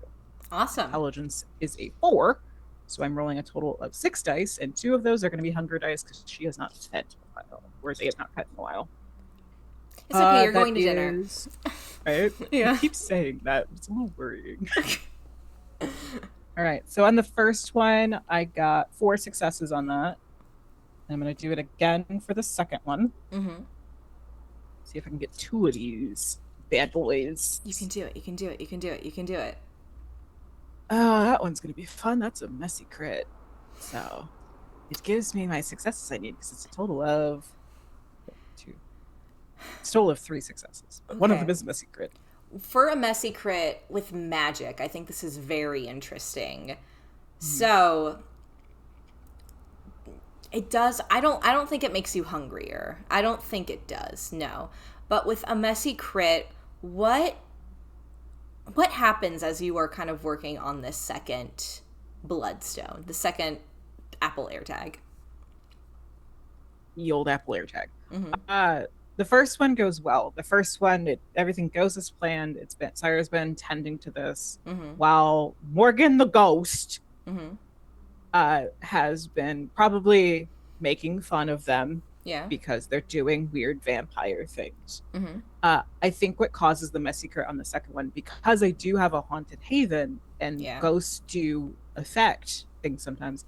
Awesome.
Intelligence is a 4, so I'm rolling a total of 6 dice, and 2 of those are going to be hunger dice because she has not fed in a while, or they have not fed in a while.
It's okay, you're going to dinner.
Right?
Yeah.
I keep saying that. It's a little worrying. All right. So on the first one, I got 4 successes on that. And I'm going to do it again for the second one. See if I can get 2 of these bad boys.
You can do it. You can do it. You can do it. You can do it.
Oh, that one's going to be fun. That's a messy crit. So it gives me my successes I need because it's a total of 2. It's a total of 3 successes. But one of them is a messy crit.
For a messy crit with magic, I think this is very interesting. So it does. I don't think it makes you hungrier. I don't think it does. No. But with a messy crit, what happens as you are kind of working on this second bloodstone, the second Apple AirTag?
The old Apple AirTag. The first one goes well. The first one, everything goes as planned. Cyra's been tending to this, while Morgan the ghost has been probably making fun of them because they're doing weird vampire things. I think what causes the messy crit on the second one, because I do have a haunted haven and ghosts do affect things sometimes,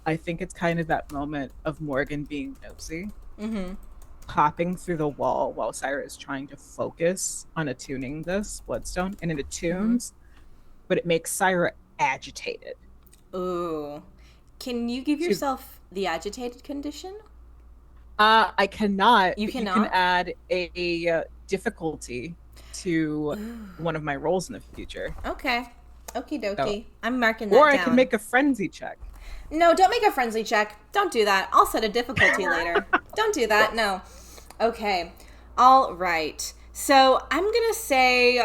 I think it's kind of that moment of Morgan being nosy. Popping through the wall while Cyra is trying to focus on attuning this bloodstone, and it attunes, but it makes Cyra agitated.
Ooh. Can you give yourself the agitated condition?
I cannot.
You cannot?
You can add a difficulty to one of my rolls in the future.
Okay. Okie dokie. I'm marking that
Or
down.
I can make a frenzy check.
No, don't make a frenzy check. Don't do that. I'll set a difficulty later. Don't do that. No. Okay. All right. So I'm going to say,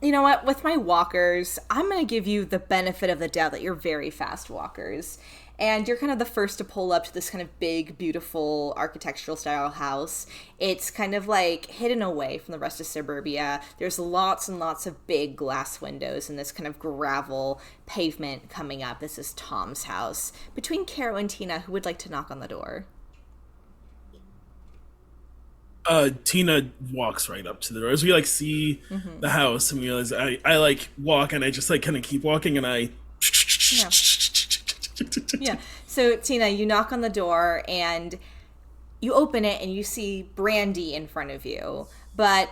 you know what? With my walkers, I'm going to give you the benefit of the doubt that you're very fast walkers. And you're kind of the first to pull up to this kind of big, beautiful architectural style house. It's kind of like hidden away from the rest of suburbia. There's lots and lots of big glass windows and this kind of gravel pavement coming up. This is Tom's house. Between Caro and Tina, who would like to knock on the door?
Tina walks right up to the door. As we like see the house and we realize I like walk and I just like kind of keep walking and I
Yeah. Yeah. So Tina, you knock on the door and you open it and you see Brandy in front of you. But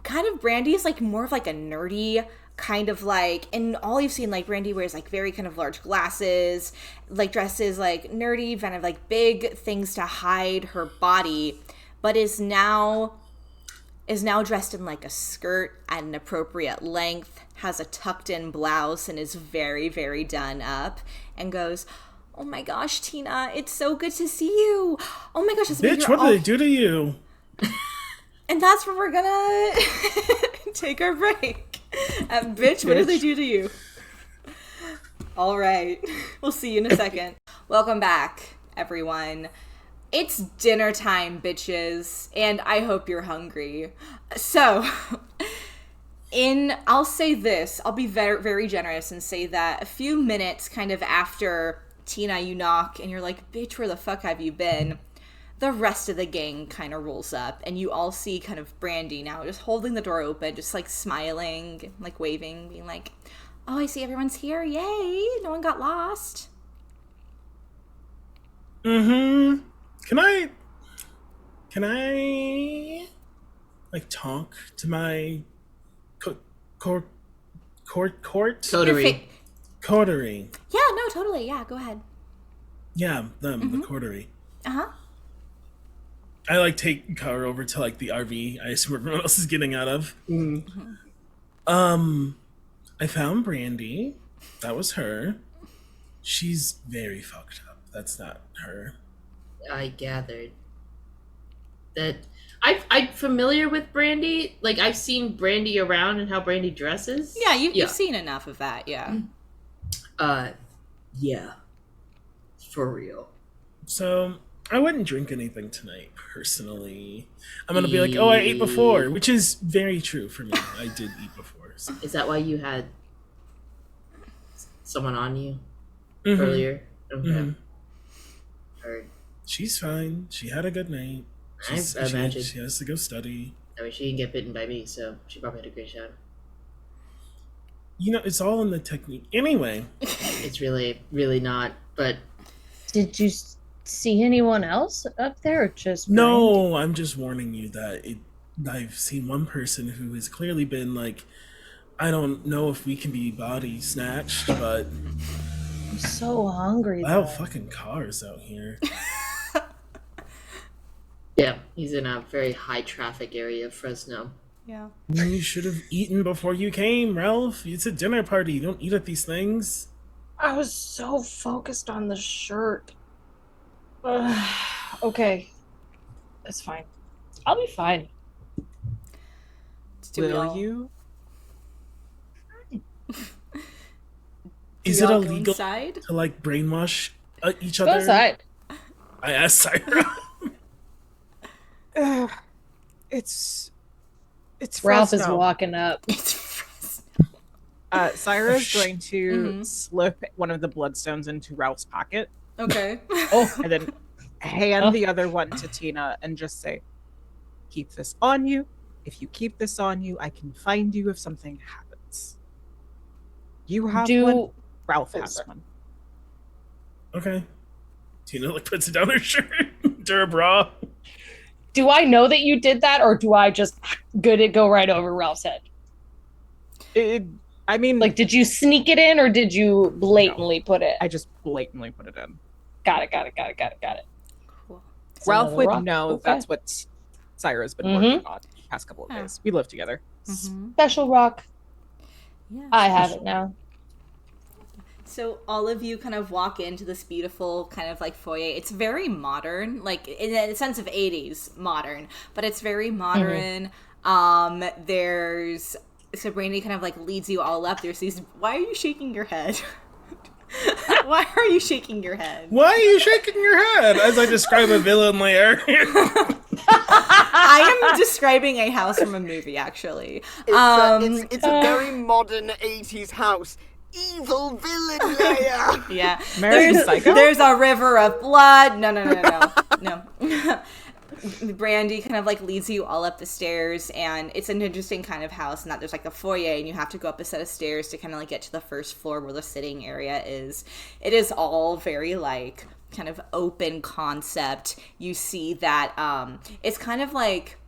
kind of Brandy is like more of like a nerdy kind of like, and all you've seen, like Brandy wears like very kind of large glasses, like dresses like nerdy, kind of like big things to hide her body, but is now dressed in like a skirt at an appropriate length, has a tucked in blouse and is very, very done up and goes, "Oh my gosh, Tina, it's so good to see you. Oh my gosh,
bitch, what did they do to you?"
And that's where we're gonna take our break. Bitch, what did they do to you? All right, we'll see you in a second. Welcome back, everyone. It's dinner time, bitches, and I hope you're hungry. So, I'll say this, I'll be very, very generous and say that a few minutes kind of after Tina, you knock and you're like, "Bitch, where the fuck have you been?" The rest of the gang kind of rolls up and you all see kind of Brandy now just holding the door open, just like smiling, like waving, being like, "Oh, I see everyone's here. Yay. No one got lost."
Can I like talk to my
Coterie.
coterie?
Yeah, no, totally. Yeah, go ahead.
Yeah, the coterie.
Uh-huh.
I like take Caro over to like the RV I assume everyone else is getting out of. I found Brandy. That was her. She's very fucked up. That's not her.
I gathered that I'm familiar with Brandy. Like I've seen Brandy around and how Brandy dresses.
Yeah, you've seen enough of that, yeah.
Yeah. For real.
So I wouldn't drink anything tonight, personally. I'm gonna be like, "Oh, I ate before," which is very true for me. I did eat before. So.
Is that why you had someone on you earlier? Okay. Heard.
She's fine. She had a good night.
I imagine.
She has to go study.
I mean, she didn't get bitten by me, so she probably had a great shot.
You know, it's all in the technique. Anyway.
It's really, really not, but...
Did you see anyone else up there or just
No,
Brandy?
I'm just warning you that I've seen one person who has clearly been like, I don't know if we can be body snatched, but...
I'm so hungry.
Wow, fucking cars out here.
Yeah, he's in a very high traffic area of Fresno.
Yeah.
You should have eaten before you came, Ralph. It's a dinner party. You don't eat at these things.
I was so focused on the shirt. Okay. That's fine. I'll be fine.
Will you?
Is it
go
illegal
inside?
to like brainwash each
Go
other?
inside.
I asked Cyra.
It's
Ralph is
Fresno.
walking up.
Cyra is going to slip one of the bloodstones into Ralph's pocket
Okay.
and then hand the other one to Tina and just say, "Keep this on you. If you keep this on you, I can find you if something happens." You have one. Ralph has one.
Okay. Tina like puts it down her shirt to her bra.
Do I know that you did that, or do I just go right over Ralph's head?
I mean,
Like, did you sneak it in, or did you blatantly put it?
I just blatantly put it in.
Got it.
Cool.
It's
Ralph
another
would
rock.
know
Okay.
that's what Cyra's been working on the past couple of
Yeah.
days. We live together.
Special rock.
Yeah.
I have it now.
So all of you kind of walk into this beautiful kind of like foyer. It's very modern, like in the sense of 80s modern, but it's very modern. There's, so Brandy kind of like leads you all up. There's these, why are you shaking your head? Why are you shaking your head?
Why are you shaking your head as I describe a villain layer?
I am describing a house from a movie, actually.
It's a very modern 80s house. Evil villain layer.
Yeah.
American Psycho?
There's a river of blood. No. Brandy kind of like leads you all up the stairs, and it's an interesting kind of house in that there's like a foyer and you have to go up a set of stairs to kind of like get to the first floor where the sitting area is. It is all very like kind of open concept. You see that it's kind of like,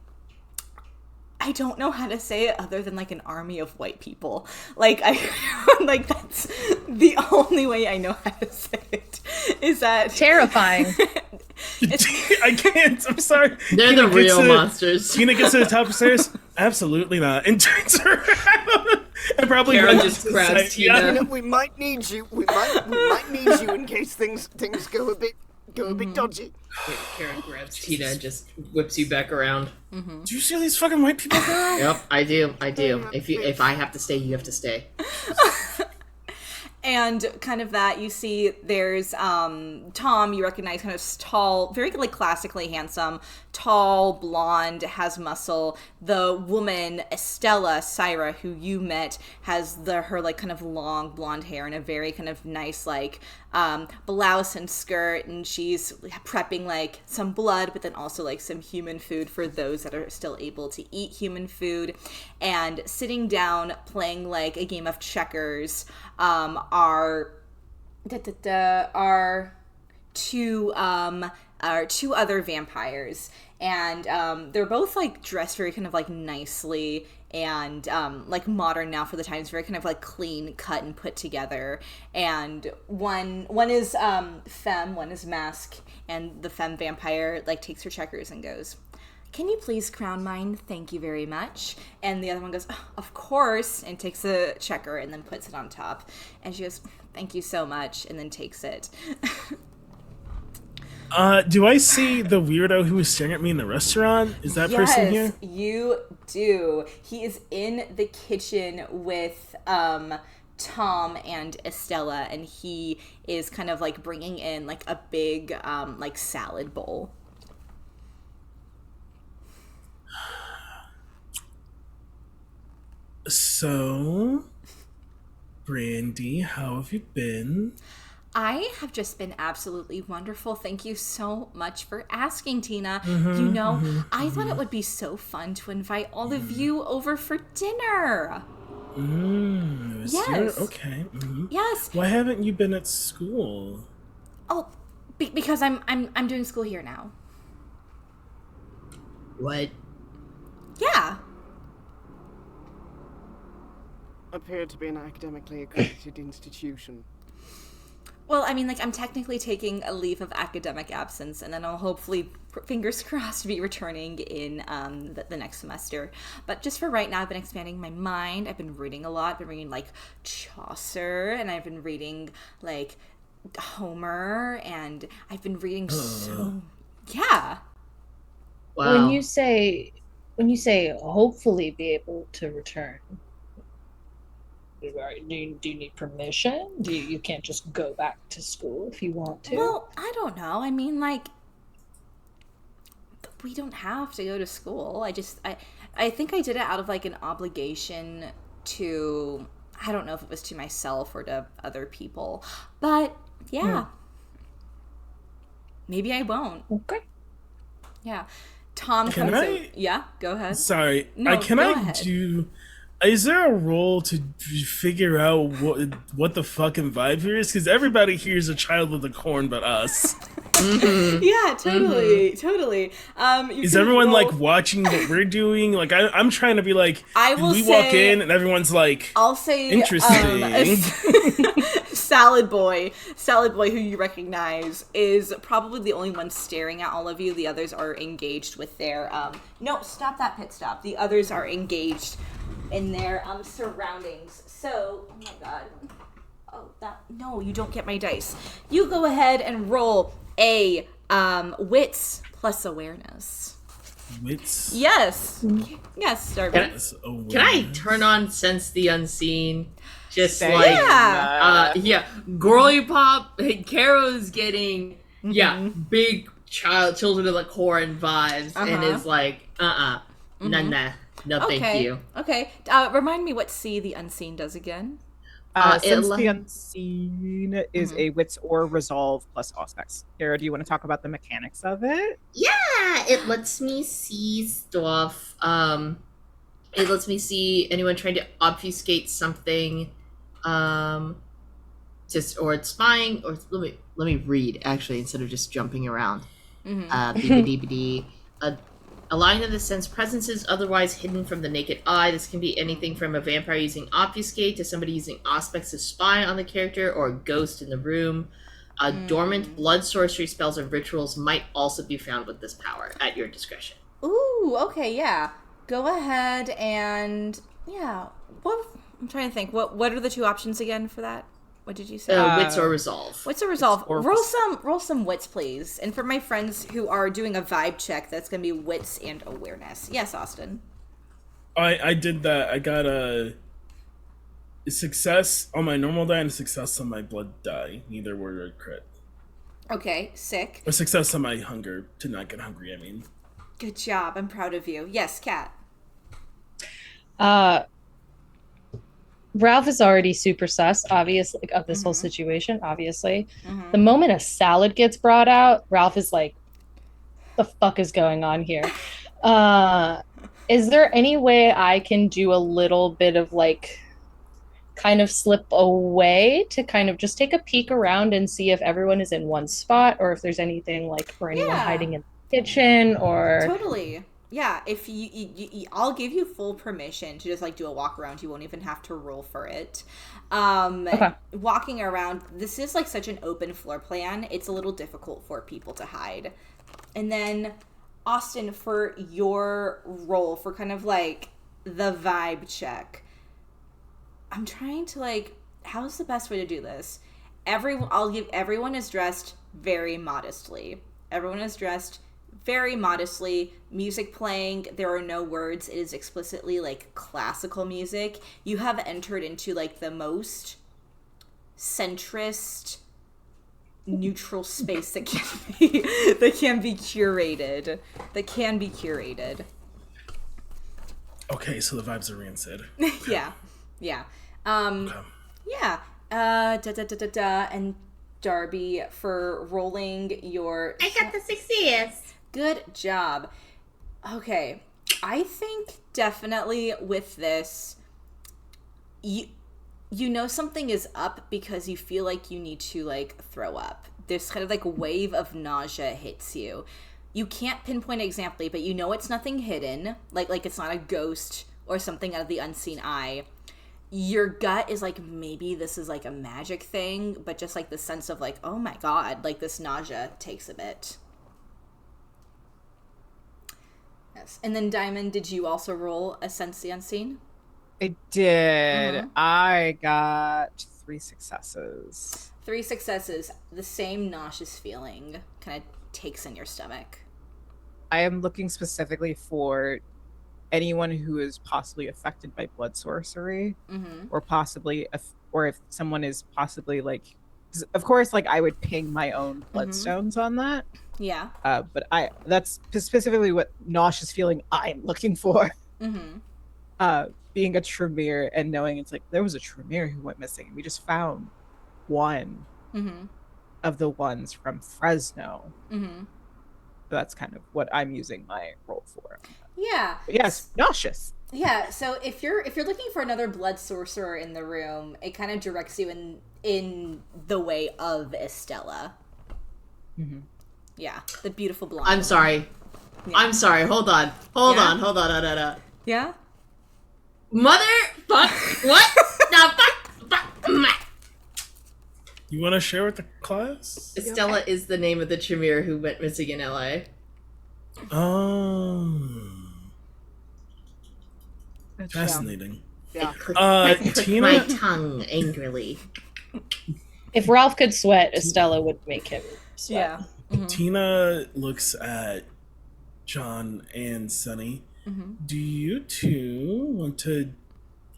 I don't know how to say it other than like an army of white people. Like like that's the only way I know how to say it. Is that
Terrifying.
I can't. I'm sorry.
They're
Tina
the
gets
real
to-
monsters.
Tina gets to the top of the stairs. Absolutely not. And turns around and probably
Kara
runs
just
to the
grabs
side.
Tina.
Yeah.
You know, we might need you. We might need you in case things go a bit dodgy.
Kara grabs Tina and just whips you back around.
Do you see these fucking white people, girl?
Yep, I do. If I have to stay, you have to stay.
And kind of that, you see there's Tom, you recognize, kind of tall, very like classically handsome, tall, blonde, has muscle. The woman, Estella, Cyra, who you met, has her like kind of long blonde hair and a very kind of nice like blouse and skirt, and she's prepping like some blood, but then also like some human food for those that are still able to eat human food. And sitting down playing like a game of checkers are two other vampires, and they're both like dressed very kind of like nicely and like modern now for the times, very kind of like clean cut and put together. And one is femme, one is mask, and the femme vampire like takes her checkers and goes, "Can you please crown mine? Thank you very much." And the other one goes, "Oh, of course," and takes a checker and then puts it on top. And she goes, "Thank you so much," and then takes it.
Do I see the weirdo who was staring at me in the restaurant? Is that person here?
Yes, you do. He is in the kitchen with Tom and Estella, and he is kind of like bringing in like a big like salad bowl.
So, Brandy, how have you been?
I have just been absolutely wonderful. Thank you so much for asking, Tina. I thought it would be so fun to invite all of you over for dinner. Yes.
Okay.
Yes.
Why haven't you been at school?
Oh, because I'm doing school here now.
What?
Yeah.
Appeared to be an academically accredited institution.
Well, I mean, like, I'm technically taking a leave of academic absence, and then I'll hopefully, fingers crossed, be returning in the next semester. But just for right now, I've been expanding my mind. I've been reading a lot. I've been reading, like, Chaucer, and I've been reading, like, Homer, and I've been reading so... Yeah.
Wow.
When you say hopefully be able to return, do you need permission? You can't just go back to school if you want to?
Well, I don't know. I mean, like, we don't have to go to school. I think I did it out of, like, an obligation to, I don't know if it was to myself or to other people. But, yeah. Maybe I won't.
Okay.
Yeah. Tom
Can
comes
I-
in. Yeah, go ahead.
Sorry.
No,
Can
go
I
ahead.
do... Is there a role to figure out what the fucking vibe here is? Because everybody here is a child with a corn but us.
Yeah, totally. You
Is
can
everyone
roll-
like watching what we're doing? Like I'm trying to be like,
I will
we walk
say-
in and everyone's like,
I'll say
interesting.
Salad boy, who you recognize, is probably the only one staring at all of you. The others are engaged with their no, stop that pit stop. The others are engaged in their surroundings. So, oh my god. No, you don't get my dice. You go ahead and roll a wits plus awareness.
Wits.
Yes. Yes, Darby.
Can I turn on Sense the Unseen? Just
Same.
like
Yeah.
Girly Pop. Caro's getting big children of the corn vibes, and is like nah, no, thank you.
Okay. Remind me what See the Unseen does again.
Since the Unseen is a wits or resolve plus aspects. Caro, do you want to talk about the mechanics of it?
Yeah, it lets me see stuff. It lets me see anyone trying to obfuscate something, or it's spying. Or let me read actually instead of just jumping around. A line of the sense presence is otherwise hidden from the naked eye. This can be anything from a vampire using obfuscate to somebody using aspects to spy on the character or a ghost in the room. Dormant blood sorcery spells or rituals might also be found with this power at your discretion.
Ooh, okay, yeah. Go ahead and I'm trying to think. What are the two options again for that? What did you say?
Wits or resolve.
Wits or resolve. Roll some wits, please. And for my friends who are doing a vibe check, that's going to be wits and awareness. Yes, Austin.
I did that. I got a success on my normal die and a success on my blood die. Neither were a crit.
Okay, sick.
A success on my hunger to not get hungry, I mean.
Good job. I'm proud of you. Yes, Kat.
Ralph is already super sus, obviously, of this whole situation, obviously. The moment a salad gets brought out, Ralph is like, the fuck is going on here? Is there any way I can do a little bit of like kind of slip away to kind of just take a peek around and see if everyone is in one spot or if there's anything like or anyone hiding in the kitchen or
Totally. Yeah, if you I'll give you full permission to just like do a walk around. You won't even have to roll for it.
Okay.
Walking around, this is like such an open floor plan. It's a little difficult for people to hide. And then Austin, for your role for kind of like the vibe check, I'm trying to like, how's the best way to do this? Everyone is dressed very modestly. Everyone is dressed very modestly, music playing, there are no words, it is explicitly like classical music. You have entered into like the most centrist, neutral space that can be curated.
Okay, so the vibes are rancid.
Yeah.
Okay.
Yeah. And Darby for rolling your...
I got the success.
Good job. Okay. I think definitely with this, you know something is up because you feel like you need to like throw up. This kind of like wave of nausea hits you. You can't pinpoint exactly, but you know it's nothing hidden. Like it's not a ghost or something out of the unseen eye. Your gut is like, maybe this is like a magic thing, but just like the sense of like, oh my god, like this nausea takes a bit. Yes. And then Diamond, did you also roll a Sense the Unseen?
I did. I got 3 successes.
3 successes. The same nauseous feeling kind of takes in your stomach.
I am looking specifically for anyone who is possibly affected by blood sorcery, or possibly, or if someone is possibly like, 'cause of course, like I would ping my own bloodstones on that.
Yeah.
But that's specifically what nauseous feeling I'm looking for. Being a Tremere and knowing it's like there was a Tremere who went missing. We just found one of the ones from Fresno. So that's kind of what I'm using my roll for.
Yeah.
But yes, nauseous.
Yeah. So if you're looking for another blood sorcerer in the room, it kind of directs you in the way of Estella. Yeah, the beautiful blonde.
I'm sorry.
Yeah.
I'm sorry. Hold on. Hold on.
Yeah.
Motherfuck. What the fuck?
You want to share with the class?
Estella is the name of the Tremere who went missing in LA.
Oh. Fascinating.
Yeah.
I clicked
Tina?
my tongue angrily.
If Ralph could sweat, Estella would make him sweat.
Yeah. Mhm.
Tina looks at John and Sunny. Do you two want to?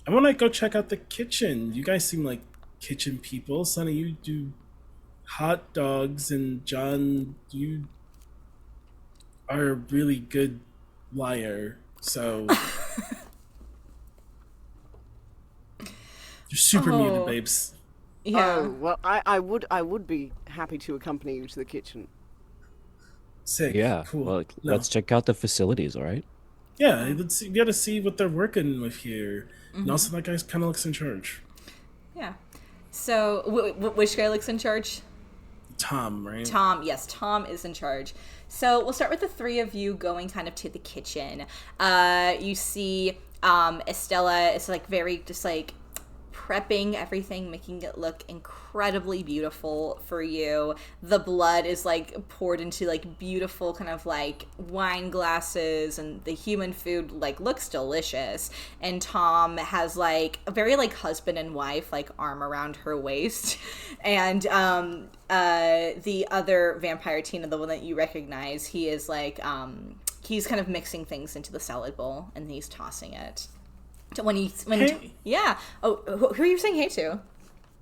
I want to go check out the kitchen. You guys seem like kitchen people. Sunny, you do hot dogs, and John, you are a really good liar. So you're super muted, babes.
Yeah.
Oh, well, I would be happy to accompany you to the kitchen.
Sick.
Yeah.
Cool.
Well,
No.
let's check out the facilities. All right.
Yeah, let's see, you gotta see what they're working with here. And also, that guy kind of looks in charge.
Yeah. So, which guy looks in charge?
Tom, right?
Tom. Yes, Tom is in charge. So we'll start with the three of you going kind of to the kitchen. You see Estella is like very just like prepping everything, making it look incredibly beautiful for you. The blood is like poured into like beautiful kind of like wine glasses, and the human food like looks delicious. And Tom has like a very like husband and wife like arm around her waist. And the other vampire, Tina, the one that you recognize, he is like he's kind of mixing things into the salad bowl, and he's tossing it.
Hey.
Yeah. Oh, who are you saying hey to?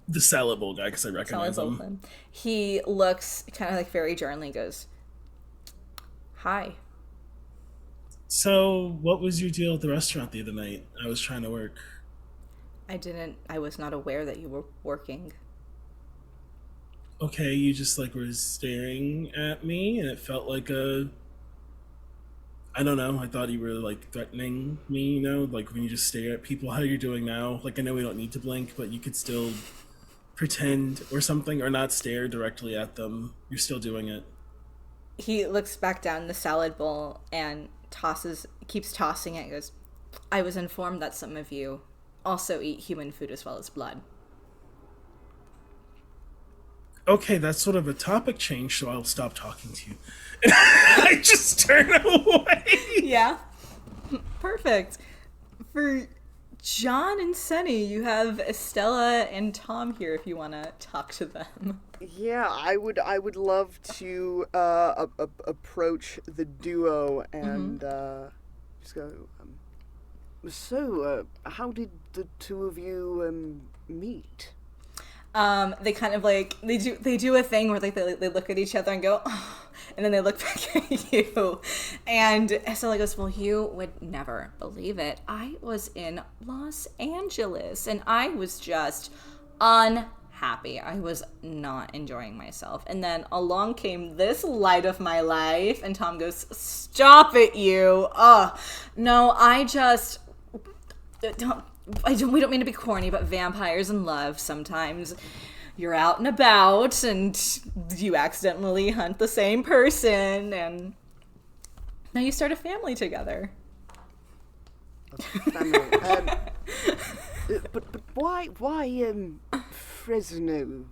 The salad bowl guy, because I recognize
Salad
him.
bowl. He looks kind of like very jarringly, goes, "Hi."
So, what was your deal at the restaurant the other night? I was trying to work.
I was not aware that you were working.
Okay, you just like were staring at me, and it felt like I don't know. I thought you were like threatening me, you know, like when you just stare at people. How you're doing now? Like I know we don't need to blink, but you could still pretend or something, or not stare directly at them. You're still doing it.
He looks back down the salad bowl and keeps tossing it and goes, "I was informed that some of you also eat human food as well as blood."
Okay, that's sort of a topic change, so I'll stop talking to you. And I just turn away.
Yeah. Perfect. For John and Sunny, you have Estella and Tom here if you want to talk to them.
Yeah, I would love to approach the duo and just go. So, how did the two of you meet?
They kind of like they do a thing where like they look at each other and go, oh, and then they look back at you, and Estella goes, "Well, you would never believe it. I was in Los Angeles, and I was just unhappy. I was not enjoying myself. And then along came this light of my life." And Tom goes, "Stop it, you! No, we don't mean to be corny, but vampires in love, sometimes you're out and about and you accidentally hunt the same person, and now you start a family together."
Family. But why Fresno?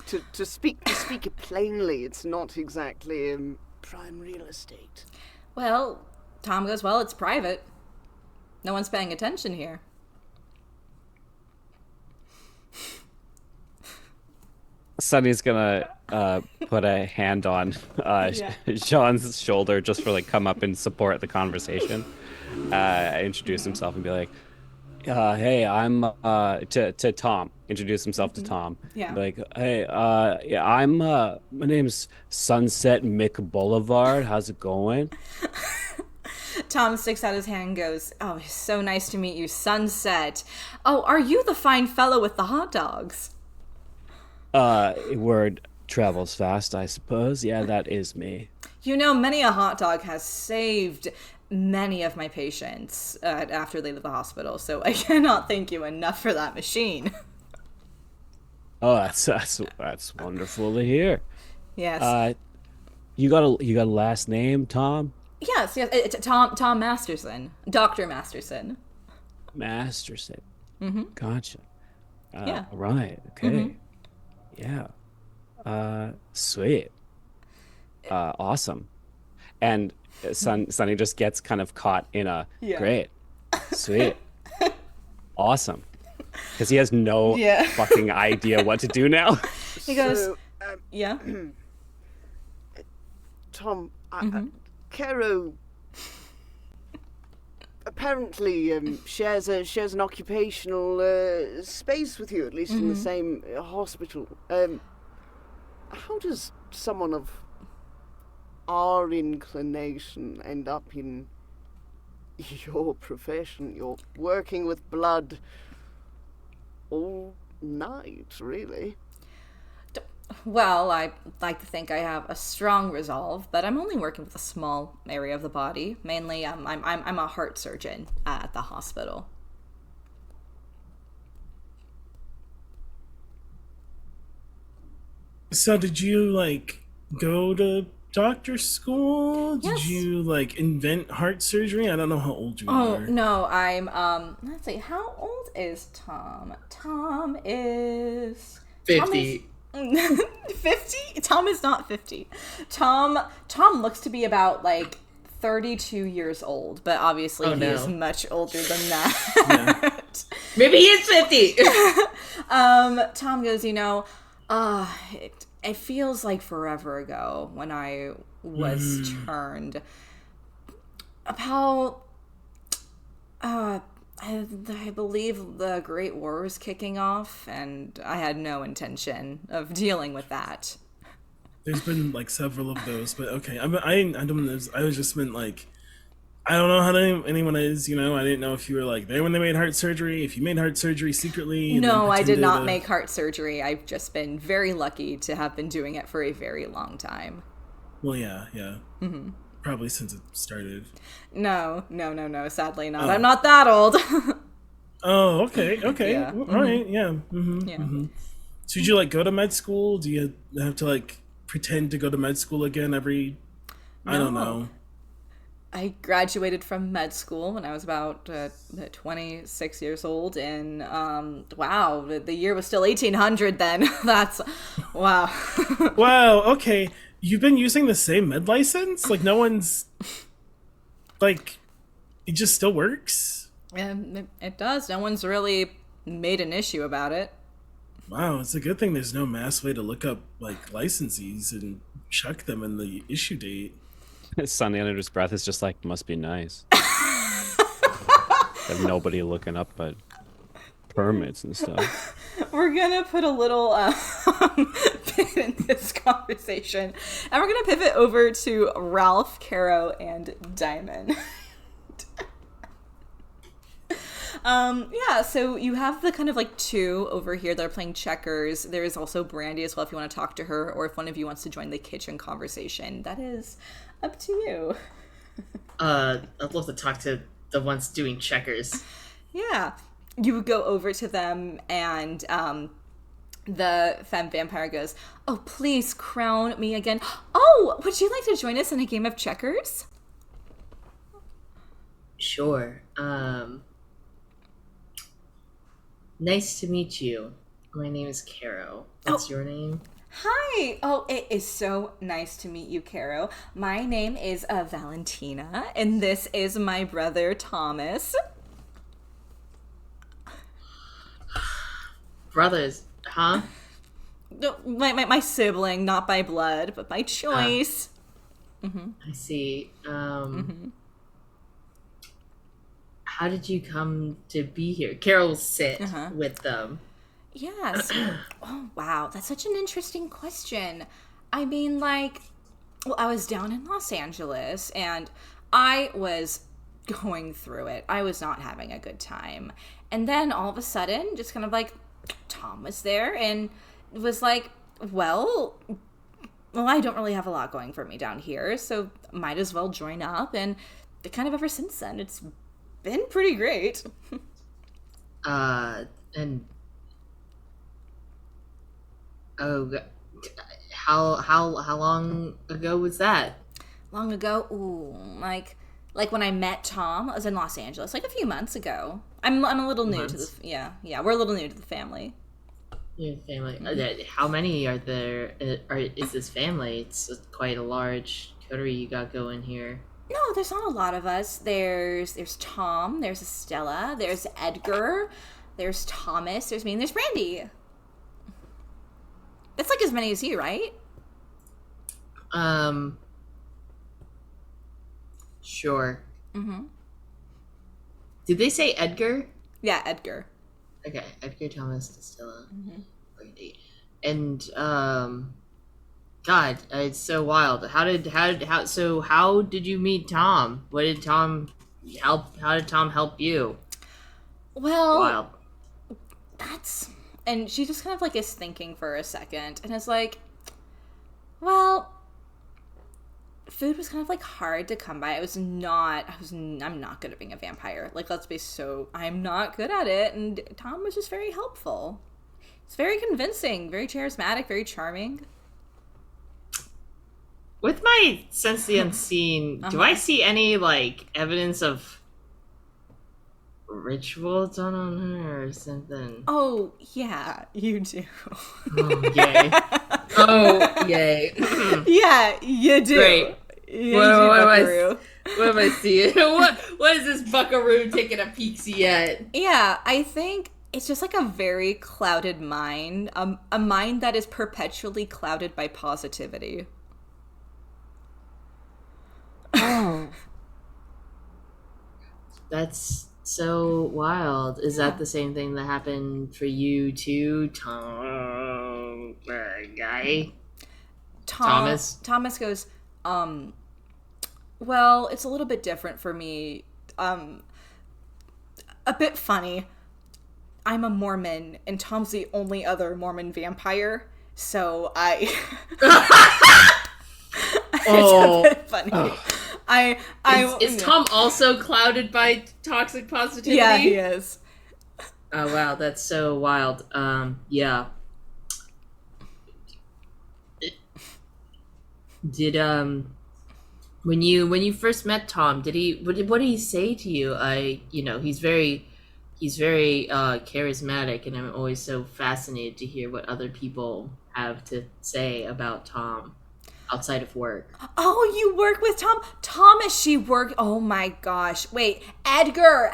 To speak it plainly, it's not exactly prime real estate.
Well, Tom goes, "Well, it's private. No one's paying attention here."
Sunny's gonna put a hand on Sean's shoulder just for like come up and support the conversation. Introduce himself and be like, "Hey, I'm to Tom." Introduce himself to Tom.
Yeah.
Be like, "Hey, yeah, I'm my name's Sunset Mick Boulevard. How's it going?"
Tom sticks out his hand and goes, "Oh, it's so nice to meet you, Sunset. Oh, are you the fine fellow with the hot dogs?"
Word travels fast, I suppose. Yeah, that is me.
You know, many a hot dog has saved many of my patients after they leave the hospital, so I cannot thank you enough for that machine.
Oh, that's wonderful to hear.
Yes.
You got a last name, Tom?
Yes, it's Tom Masterson. Dr. Masterson.
Masterson.
Mm-hmm.
Gotcha.
Yeah.
Right. Okay. Yeah. Sweet. Awesome. And Sunny just gets kind of caught in a great, sweet, awesome. Because he has no
Yeah.
fucking idea what to do now.
He goes,
So,
yeah.
Tom,
Mm-hmm.
Caro apparently shares an occupational space with you, at least in the same hospital. How does someone of our inclination end up in your profession? You're working with blood all night, really.
Well, I like to think I have a strong resolve, but I'm only working with a small area of the body. Mainly, I'm a heart surgeon at the hospital.
So did you like go to doctor school? Did
Yes.
you like invent heart surgery? I don't know how old you
Oh
are.
no, I'm let's see, how old is Tom? Tom is
50.
50? Tom is not 50. Tom looks to be about like 32 years old, but obviously
Oh,
he
no.
is much older than that.
Maybe he is 50.
Tom goes, it feels like forever ago when I was turned. About, I believe the Great War was kicking off, and I had no intention of dealing with that.
There's been like several of those, but okay. I don't know. I was just meant like, I don't know how anyone is. I didn't know if you were like there when they made heart surgery. If you made heart surgery secretly. And
No,
then
I did
pretended
not
to-
make heart surgery. I've just been very lucky to have been doing it for a very long time.
Well, yeah. Mm-hmm. Probably since it started.
No, sadly not.
Oh.
I'm not that old.
Oh, okay.
Yeah.
Well, all right, yeah.
Yeah.
So did you like go to med school? Do you have to like pretend to go to med school again every? I don't
No.
know.
I graduated from med school when I was about 26 years old, and wow, the year was still 1800 then. That's wow.
Wow. Okay. You've been using the same med license? Like no one's like it just still works?
It does. No one's really made an issue about it.
Wow, it's a good thing there's no mass way to look up like licensees and check them in the issue date.
Sonny under his breath is just like, must be nice. Have nobody looking up but permits and stuff.
We're gonna put a little pin in this conversation, and we're gonna pivot over to Ralph, Caro, and Diamond. Yeah, so you have the kind of like two over here that are playing checkers. There is also Brandy as well if you want to talk to her, or if one of you wants to join the kitchen conversation. That is up to you.
I'd love to talk to the ones doing checkers.
Yeah. You would go over to them, and the femme vampire goes, "Oh, please crown me again. Oh, would you like to join us in a game of checkers?"
Sure. Nice to meet you. My name is Caro. What's your name?
Hi. Oh, it is so nice to meet you, Caro. My name is Valentina, and this is my brother, Thomas.
Brothers, huh?
No, my sibling, not by blood, but by choice.
I see. How did you come to be here? Carol will sit with them.
Yes. Oh, wow. That's such an interesting question. I mean, like, well, I was down in Los Angeles, and I was going through it. I was not having a good time. And then all of a sudden, just kind of like, Tom was there and was like, well, I don't really have a lot going for me down here, so might as well join up. And kind of ever since then, it's been pretty great.
And how long ago was that?
Long ago? Ooh, like when I met Tom, I was in Los Angeles, like a few months ago. I'm a little new to the yeah, we're a little new to the family.
Your family. How many are there? Is this family? It's quite a large coterie you got going here.
No, there's not a lot of us. There's Tom, there's Estella, there's Edgar, There's Thomas. There's me. And there's Brandy. That's like as many as you, right?
Sure.
Mm-hmm.
Did they say Edgar?
Yeah, Edgar.
Okay, Edgar, Thomas, Distilla,
Mm-hmm.
Brandy, and God, it's so wild. How did you meet Tom? What did Tom help? How did Tom help you?
Well,
Wild.
and she just kind of like is thinking for a second and is like, well, food was kind of like hard to come by. I'm not good at being a vampire. Like, I'm not good at it. And Tom was just very helpful. It's very convincing, very charismatic, very charming.
With my sense the unseen, do I see any like evidence of ritual done on her or something?
Oh, yeah, you do.
Oh, yay. Oh, yay.
Yeah, you do.
Great.
What
am I seeing? What is this buckaroo taking a peeksy at?
Yeah, I think it's just like a very clouded mind. A mind that is perpetually clouded by positivity.
Oh.
That's so wild. Is that the same thing that happened for you too, Tom? Guy? Thomas?
Thomas goes, well, it's a little bit different for me. A bit funny. I'm a Mormon, and Tom's the only other Mormon vampire, so it's a bit funny.
Is Tom also clouded by toxic positivity?
Yeah, he is.
Oh wow, that's so wild. Yeah. Did when you first met Tom, what did he say to you? He's very charismatic, and I'm always so fascinated to hear what other people have to say about Tom outside of work.
Oh, you work with Tom? Thomas, oh my gosh. Wait, Edgar,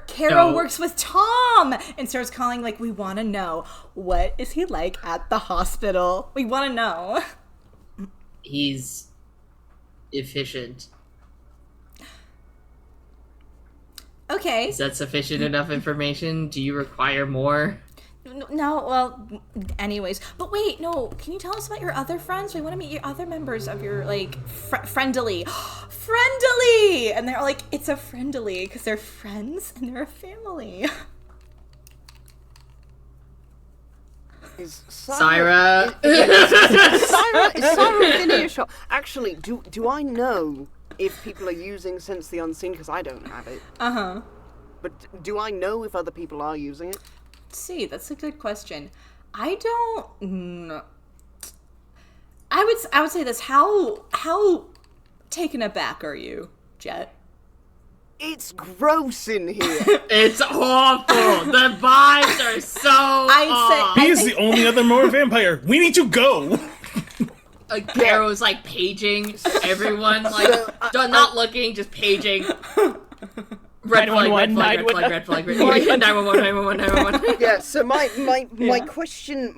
Caro works with Tom and starts calling like, we want to know, what is he like at the hospital? We want to know.
He's efficient.
Okay.
Is that sufficient enough information? Do you require more?
No, well, anyways. But wait, no, can you tell us about your other friends? We want to meet your other members of your, like, friendly. Friendly! And they're like, it's a friendly, because they're friends and they're a family.
Is
Cyra?
Is Cyra in earshot? Actually, do I know if people are using Sense the Unseen? Because I don't have it.
Uh-huh.
But do I know if other people are using it?
Let's see, that's a good question. I don't... I would say this. How taken aback are you, Jett?
It's gross in here.
It's awful. The vibes are so off.
He's the only other more vampire. We need to go.
Caro's like paging everyone, like not looking, just paging. Red flag, red flag, red flag, red flag. 911, 911.
Yeah. So my question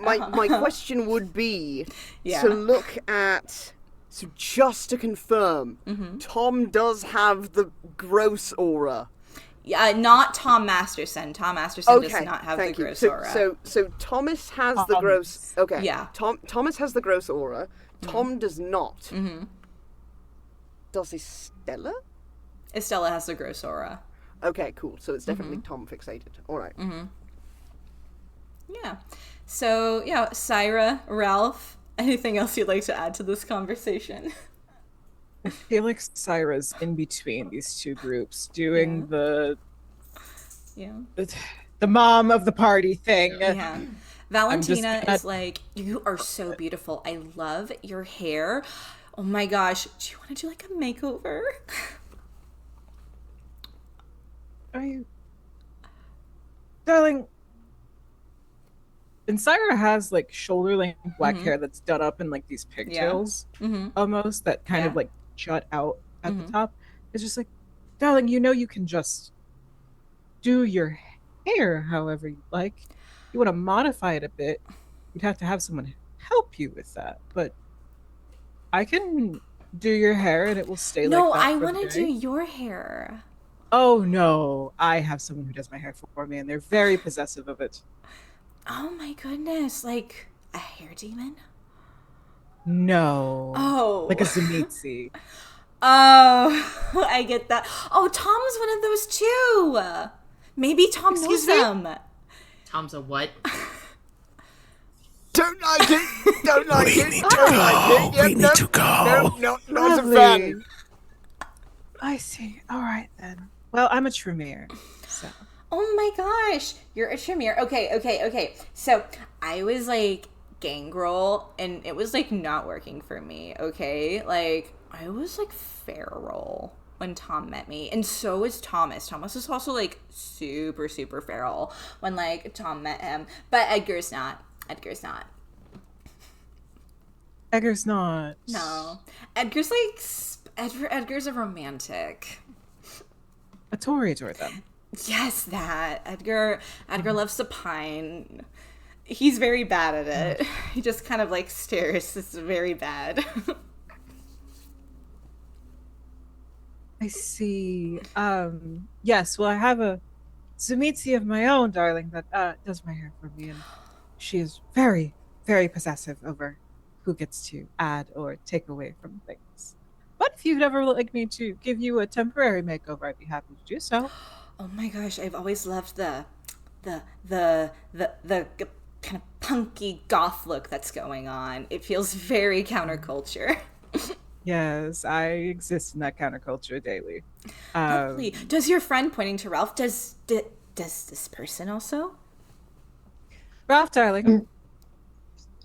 would be to look at. So just to confirm, Tom does have the gross aura.
Yeah, not Tom Masterson. Tom Masterson does not have the gross aura.
So Thomas has the gross. Okay.
Yeah.
Thomas has the gross aura. Tom does not. Mm-hmm. Does Estella?
Estella has the gross aura.
Okay, cool. So it's definitely Tom fixated. All right.
Mm-hmm. Yeah. So yeah, Cyra, Ralph. Anything else you'd like to add to this conversation?
I feel like Cyra's in between these two groups, doing the mom of the party thing.
Yeah. Valentina is like, you are so beautiful. I love your hair. Oh my gosh. Do you want to do like a makeover?
Darling. And Cyra has like shoulder length black hair that's done up in like these pigtails almost that kind of like jut out at the top. It's just like, darling, you can just do your hair however you like. You want to modify it a bit, you'd have to have someone help you with that. But I can do your hair and it will stay like
No,
that
I
for the
want to do
day.
your hair.
Oh no, I have someone who does my hair for me and they're very possessive of it.
Oh my goodness, like a hair demon?
No.
Oh.
Like a Zemitzi.
Oh, I get that. Oh, Tom's one of those too. Maybe Tom knows
Excuse me?
them.
Tom's a what?
Don't like it. Don't like
We
it.
need
Don't
to
like
go.
it. Yep,
We need to go.
No, not a
Lovely.
fan.
I see. All right then. Well, I'm a Tremere, so.
Oh my gosh, you're a Tremere. Okay. So I was like gangrel, and it was like not working for me. Okay, like I was like feral when Tom met me, and so is Thomas. Thomas is also like super feral when like Tom met him, but Edgar's not. Edgar's not.
Edgar's not.
No, Edgar's like Edgar's a romantic.
A Toreador then.
Yes, that Edgar loves to pine. He's very bad at it. He just kind of like stares. It's very bad.
I see. Yes, well I have a Zemitzi of my own, darling, that does my hair for me, and she is very, very possessive over who gets to add or take away from things. But if you'd ever like me to give you a temporary makeover, I'd be happy to do so.
Oh my gosh, I've always loved the kind of punky goth look that's going on. It feels very counterculture.
Yes, I exist in that counterculture daily.
Lovely. Does your friend, pointing to Ralph, does this person also?
Ralph, darling.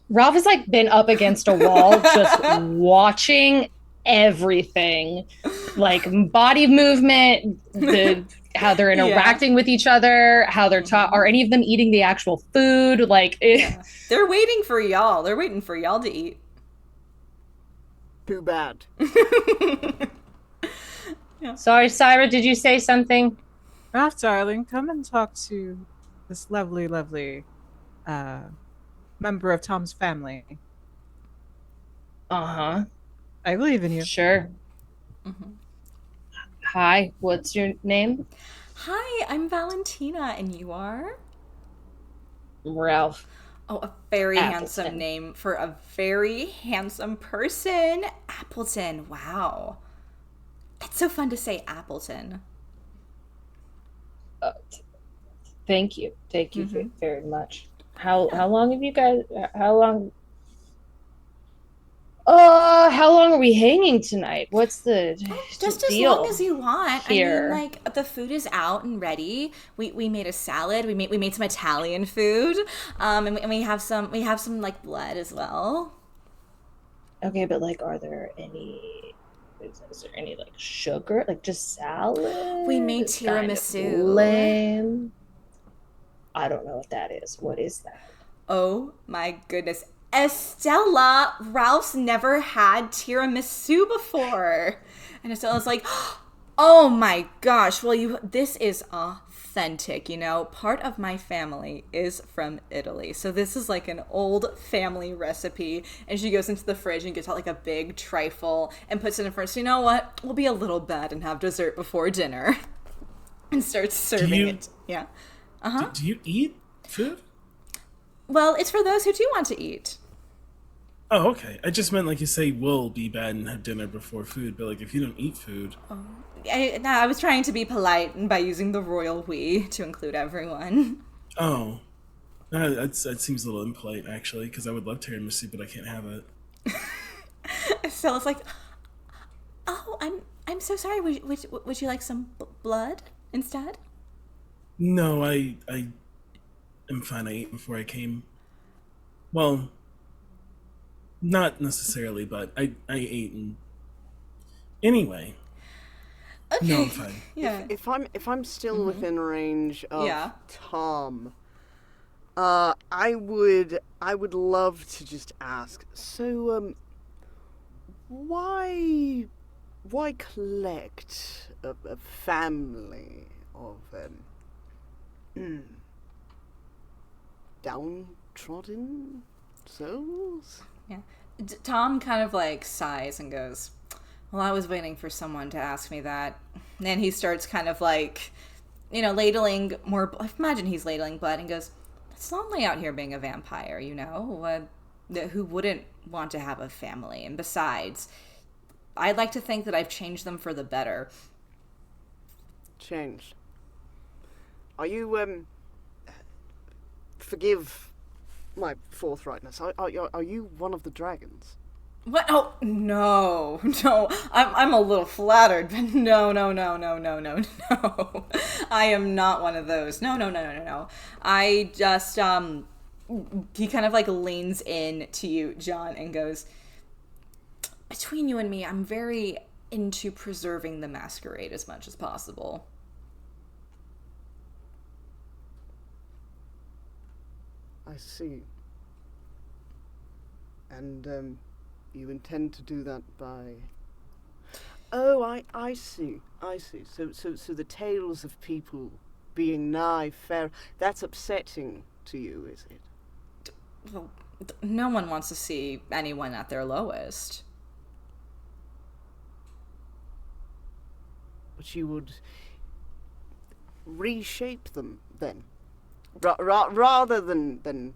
Ralph has like been up against a wall, just watching everything, like body movement, how they're interacting with each other, how they're are any of them eating the actual food? Like,
They're waiting for y'all. They're waiting for y'all to eat.
Too bad.
Sorry, Cyra, did you say something?
Ralph, darling, come and talk to this lovely, lovely member of Tom's family.
Uh-huh.
I believe in you.
Sure.
Mm-hmm.
Hi, what's your name?
Hi, I'm Valentina, and you are?
Ralph.
Oh, a very
Appleton.
handsome name for a very handsome person. Appleton. Wow. That's so fun to say, Appleton.
Thank you. Thank you
Mhm.
very much. How long have you guys, how long are we hanging tonight? What's the
Just
deal
as long as you want.
here?
I mean, like, the food is out and ready. We made a salad. We made some Italian food. And we have some like blood as well.
Okay, but like, is there any like sugar? Like just salad?
We made
It's kind of
tiramisu.
lame. I don't know what that is. What is that?
Oh my goodness. Estella, Ralph's never had tiramisu before. And Estella's like, oh my gosh, well, this is authentic, you know? Part of my family is from Italy. So this is like an old family recipe. And she goes into the fridge and gets out like a big trifle and puts it in front. So you know what? We'll be a little bad and have dessert before dinner. And starts serving it. Yeah. Uh-huh.
Do you eat food?
Well, it's for those who do want to eat.
Oh, okay. I just meant like you say we'll be bad and have dinner before food, but like if you don't eat food.
I was trying to be polite by using the royal we to include everyone.
Oh. That seems a little impolite, actually, because I would love tiramisu, but I can't have it.
So it's like, oh, I'm so sorry. Would you like some blood instead?
No, I am fine. I ate before I came. Well, not necessarily, but I ate and anyway.
Okay.
No, I'm fine.
Yeah.
If I'm still within range of
Yeah.
Tom, I would love to just ask. So, why collect a family of Downtrodden souls?
Yeah. Tom kind of like sighs and goes, well, I was waiting for someone to ask me that. And then he starts kind of like, ladling more. Imagine he's ladling blood and goes, it's lonely out here being a vampire, who wouldn't want to have a family? And besides, I'd like to think that I've changed them for the better.
Changed? Are you, forgive my forthrightness, are you one of the dragons?
What? Oh, no. I'm a little flattered, but no. I am not one of those. No. I just, he kind of like leans in to you, John, and goes, between you and me, I'm very into preserving the masquerade as much as possible.
I see. And, you intend to do that by... Oh, I see. So the tales of people being nigh fair, that's upsetting to you, is it?
Well, no one wants to see anyone at their lowest.
But you would reshape them, then? Rather than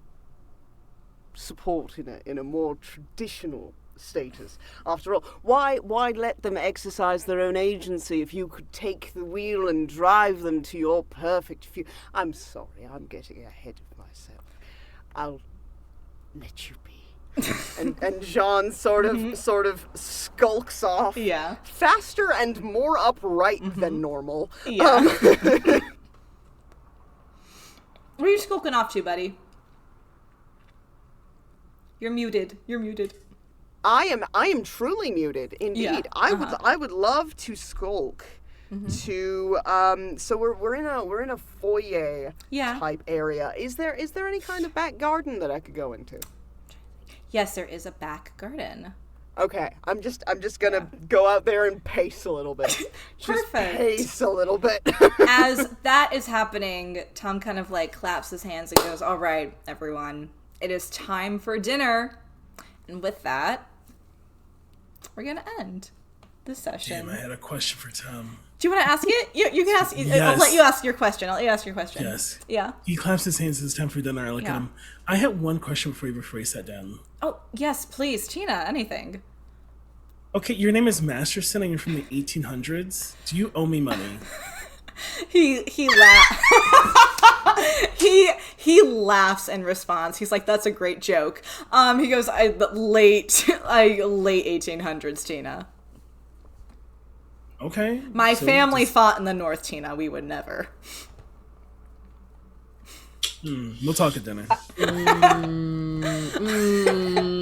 support in a more traditional status. After all, why let them exercise their own agency if you could take the wheel and drive them to your perfect future? I'm sorry, I'm getting ahead of myself. I'll let you be. and Jean sort of skulks off.
Yeah.
Faster and more upright than normal.
Yeah. Where are you skulking off to, buddy? You're muted.
I am truly muted, indeed.
Yeah.
I would love to skulk to so we're in a foyer type area. Is there any kind of back garden that I could go into?
Yes, there is a back garden.
Okay, I'm just gonna go out there and pace a little bit. Just
Perfect.
pace a little bit.
As that is happening, Tom kind of like claps his hands and goes, all right, everyone, it is time for dinner. And with that, we're going to end this session.
Damn, I had a question for Tom.
Do you want to ask it? You can ask.
Yes.
I'll let you ask your question.
Yes.
Yeah.
He claps his hands. It's time for dinner. I look at him. I had one question for you before he sat down.
Oh, yes, please. Tina, anything.
Okay, your name is Masterson and you're from the 1800s. Do you owe me money?
He laughs. he laughs in response. He's like, "That's a great joke." He goes, late 1800s, Tina.
Okay.
My family fought in the North, Tina. We would never.
We'll talk at dinner.
I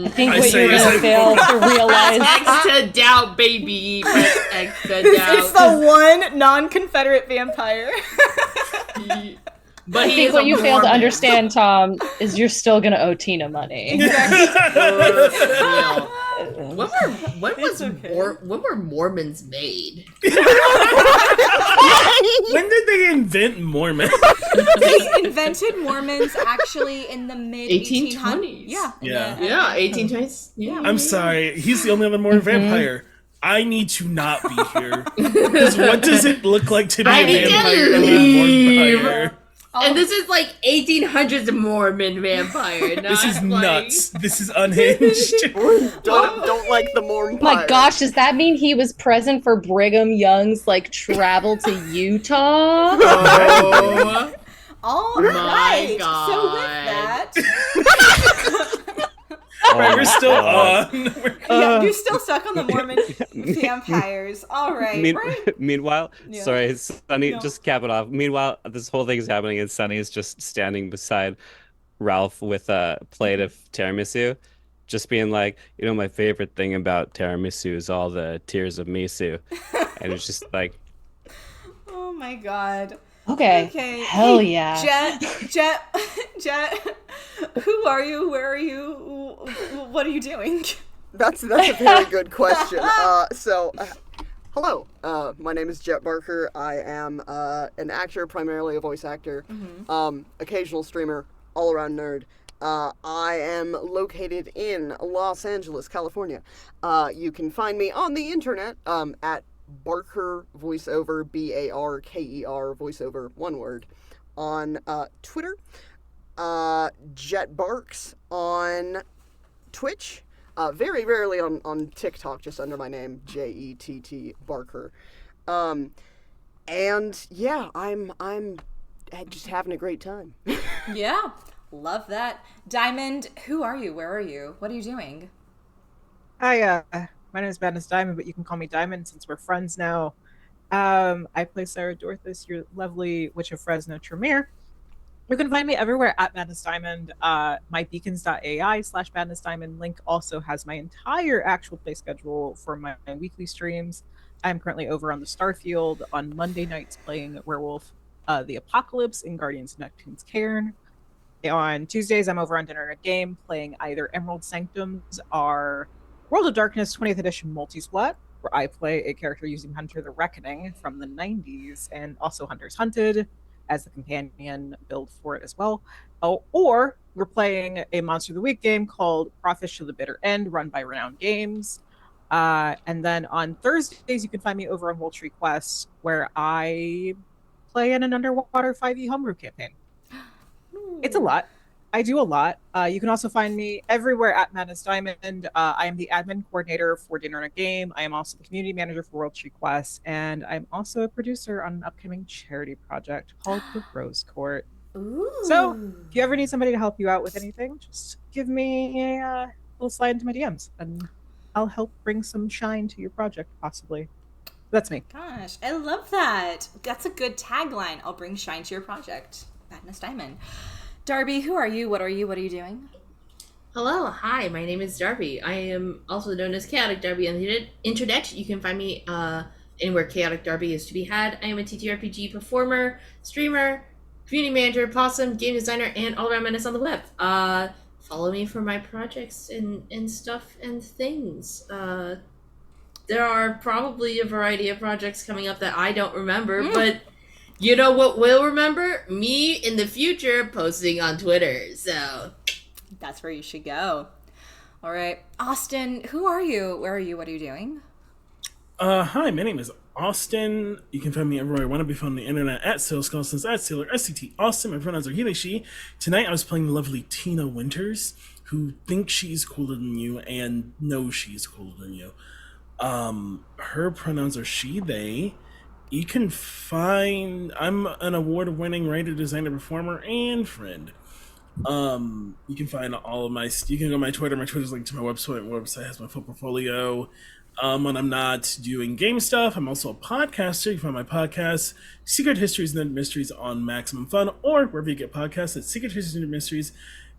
think what you're gonna fail to realize.
Extra doubt, baby. Extra doubt.
It's the one non-Confederate vampire.
But
I think what you fail to understand, Tom, is you're still gonna owe Tina money.
When were Mormons made?
When did they invent Mormons?
They invented Mormons actually in the mid
1820s.
Yeah.
Yeah, 1820s. Yeah.
I'm sorry. He's the only other Mormon vampire. I need to not be here. Because what does it look like to be
I
a
need to
vampire and a
leave.
vampire?
And this is like 1800s Mormon vampire.
This is nuts. This is unhinged.
don't like the Mormon.
My gosh, does that mean he was present for Brigham Young's travel to Utah?
Oh.
All right.
God.
So with that,
Right, we're still on.
you're still stuck on the Mormon vampires. All right.
Meanwhile,
Yeah.
sorry, Sunny,
No.
just cap it off. Meanwhile, this whole thing is happening, and Sunny is just standing beside Ralph with a plate of tiramisu, just being like, my favorite thing about tiramisu is all the tears of misu. And it's just like,
Oh my god.
Okay. Hell
Hey,
yeah.
Jett. Who are you? Where are you? What are you doing?
That's a very good question. So Hello, my name is Jett Barker. I am an actor, primarily a voice actor, occasional streamer, all-around nerd. I am located in Los Angeles, California. You can find me on the internet at Barker Voiceover, Barker Voiceover, one word, on Twitter, Jett Barks on Twitch. Very rarely on TikTok, just under my name, Jett Barker. And yeah, I'm just having a great time.
Yeah, love that. Diamond, who are you? Where are you? What are you doing?
Hi, my name is Madness Diamond, but you can call me Diamond since we're friends now. I play Cyra Dorthas, your lovely Witch of Fresno Tremere. You can find me everywhere at Madness Diamond. My beacons.ai/Madness Diamond link also has my entire actual play schedule for my weekly streams. I'm currently over on the Starfield on Monday nights playing Werewolf the Apocalypse in Guardians of Neptune's Cairn. On Tuesdays, I'm over on Dinner and a Game playing either Emerald Sanctums or World of Darkness 20th Edition Multisplat, where I play a character using Hunter the Reckoning from the 90s and also Hunter's Hunted as the companion build for it as well. Oh, or we're playing a Monster of the Week game called Crawfish to the Bitter End, run by Renowned Games. And then on Thursdays, you can find me over on Woltree Quest, where I play in an underwater 5e homebrew campaign. It's a lot. I do a lot. You can also find me everywhere at Madness Diamond. I am the admin coordinator for Dinner and a Game. I am also the community manager for World Tree Quest, and I'm also a producer on an upcoming charity project called The Rose Court.
Ooh.
So, if you ever need somebody to help you out with anything, just give me a little slide into my DMs, and I'll help bring some shine to your project, possibly. That's me.
Gosh, I love that. That's a good tagline. I'll bring shine to your project. Madness Diamond. Darby, who are you? What are you? What are you doing?
Hello, hi, my name is Darby. I am also known as Chaotic Darby on the internet. You can find me anywhere Chaotic Darby is to be had. I am a TTRPG performer, streamer, community manager, possum, game designer, and all-around menace on the web. Follow me for my projects and stuff and things. There are probably a variety of projects coming up that I don't remember, but you know what will remember? Me in the future posting on Twitter, so
that's where you should go. All right. Austin, who are you? Where are you? What are you doing?
Hi, my name is Austin. You can find me everywhere I want to be found on the internet at Salesconstance, at Sailor, SCT Austin. My pronouns are he, they, she. Tonight I was playing the lovely Tina Winters, who thinks she's cooler than you and knows she's cooler than you. Her pronouns are she, they. You can find, I'm an award-winning writer, designer, performer, and friend. You can find all of you can go to my Twitter. My Twitter's linked to my website. My website has my full portfolio. When I'm not doing game stuff, I'm also a podcaster. You can find my podcast, Secret Histories and Mysteries, on Maximum Fun, or wherever you get podcasts at Secret Histories and Mysteries.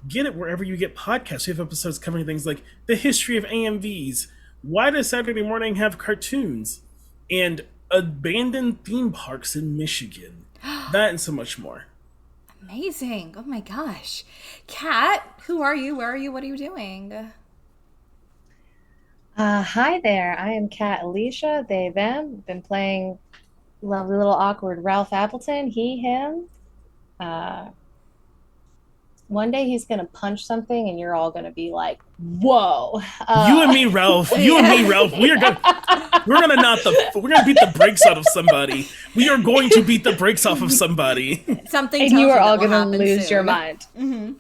Get it wherever you get podcasts. We have episodes covering things like the history of AMVs, why does Saturday morning have cartoons, and abandoned theme parks in Michigan. That and so much more.
Amazing. Oh my gosh. Kat, who are you? Where are you? What are you doing?
Hi there. I am Kat Alicia, they, them. Been playing lovely little awkward Ralph Appleton, he, him. One day he's going to punch something and you're all going to be like, whoa.
You and me, Ralph. You and me, Ralph. We're gonna beat the brakes out of somebody. We are going to beat the brakes off of somebody.
Something.
And you are all going to lose your mind.
Mm-hmm.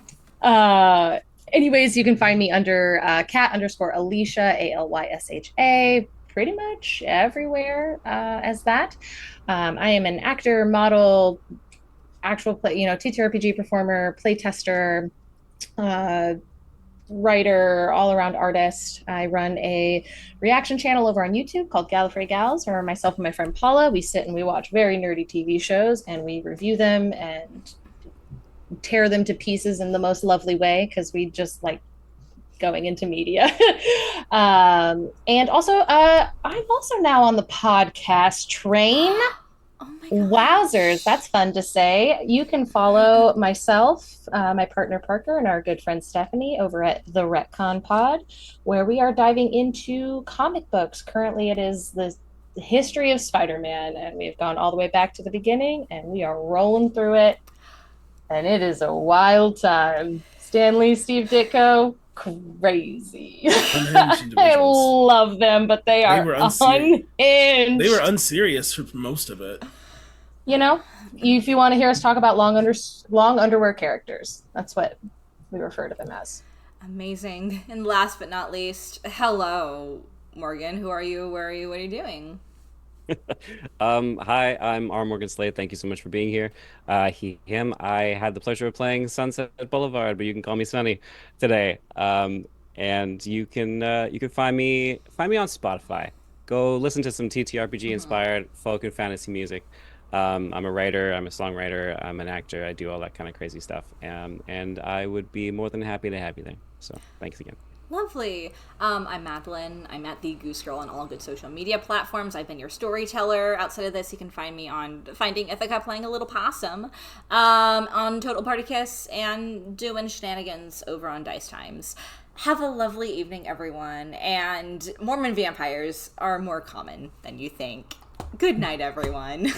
Anyways, you can find me under Kat_Alicia, ALYSHA, pretty much everywhere as that. I am an actor, model, actual play, TTRPG performer, play tester, writer, all-around artist. I run a reaction channel over on YouTube called Gallifrey Gals, where myself and my friend Paula, we sit and we watch very nerdy TV shows and we review them and tear them to pieces in the most lovely way because we just like going into media. And also, I'm also now on the podcast train.
Oh my gosh.
Wowzers, that's fun to say. You can follow myself, my partner Parker, and our good friend Stephanie over at the Retcon Pod, where we are diving into comic books. Currently, it is the history of Spider-Man, and we've gone all the way back to the beginning, and we are rolling through it, and it is a wild time. Stan Lee, Steve Ditko, crazy.
Unhinged
I
individuals.
love them, but they are
were
unhinged.
They were unserious for most of it.
You know, if you want to hear us talk about long underwear characters, that's what we refer to them as.
Amazing. And last but not least, hello, Morgan. Who are you? Where are you? What are you doing?
Hi, I'm R. Morgan Slade. Thank you so much for being here. Him. I had the pleasure of playing Sunset Boulevard, but you can call me Sunny today. And you can find me on Spotify. Go listen to some TTRPG inspired folk and fantasy music. I'm a writer. I'm a songwriter. I'm an actor. I do all that kind of crazy stuff. And I would be more than happy to have you there. So thanks again.
Lovely. I'm Madeleine. I'm at the Goose Girl on all good social media platforms. I've been your storyteller. Outside of this, you can find me on Finding Ithaca playing a little possum, on Total Party Kiss, and doing shenanigans over on Dice Times. Have a lovely evening, everyone. And Mormon vampires are more common than you think. Good night, everyone.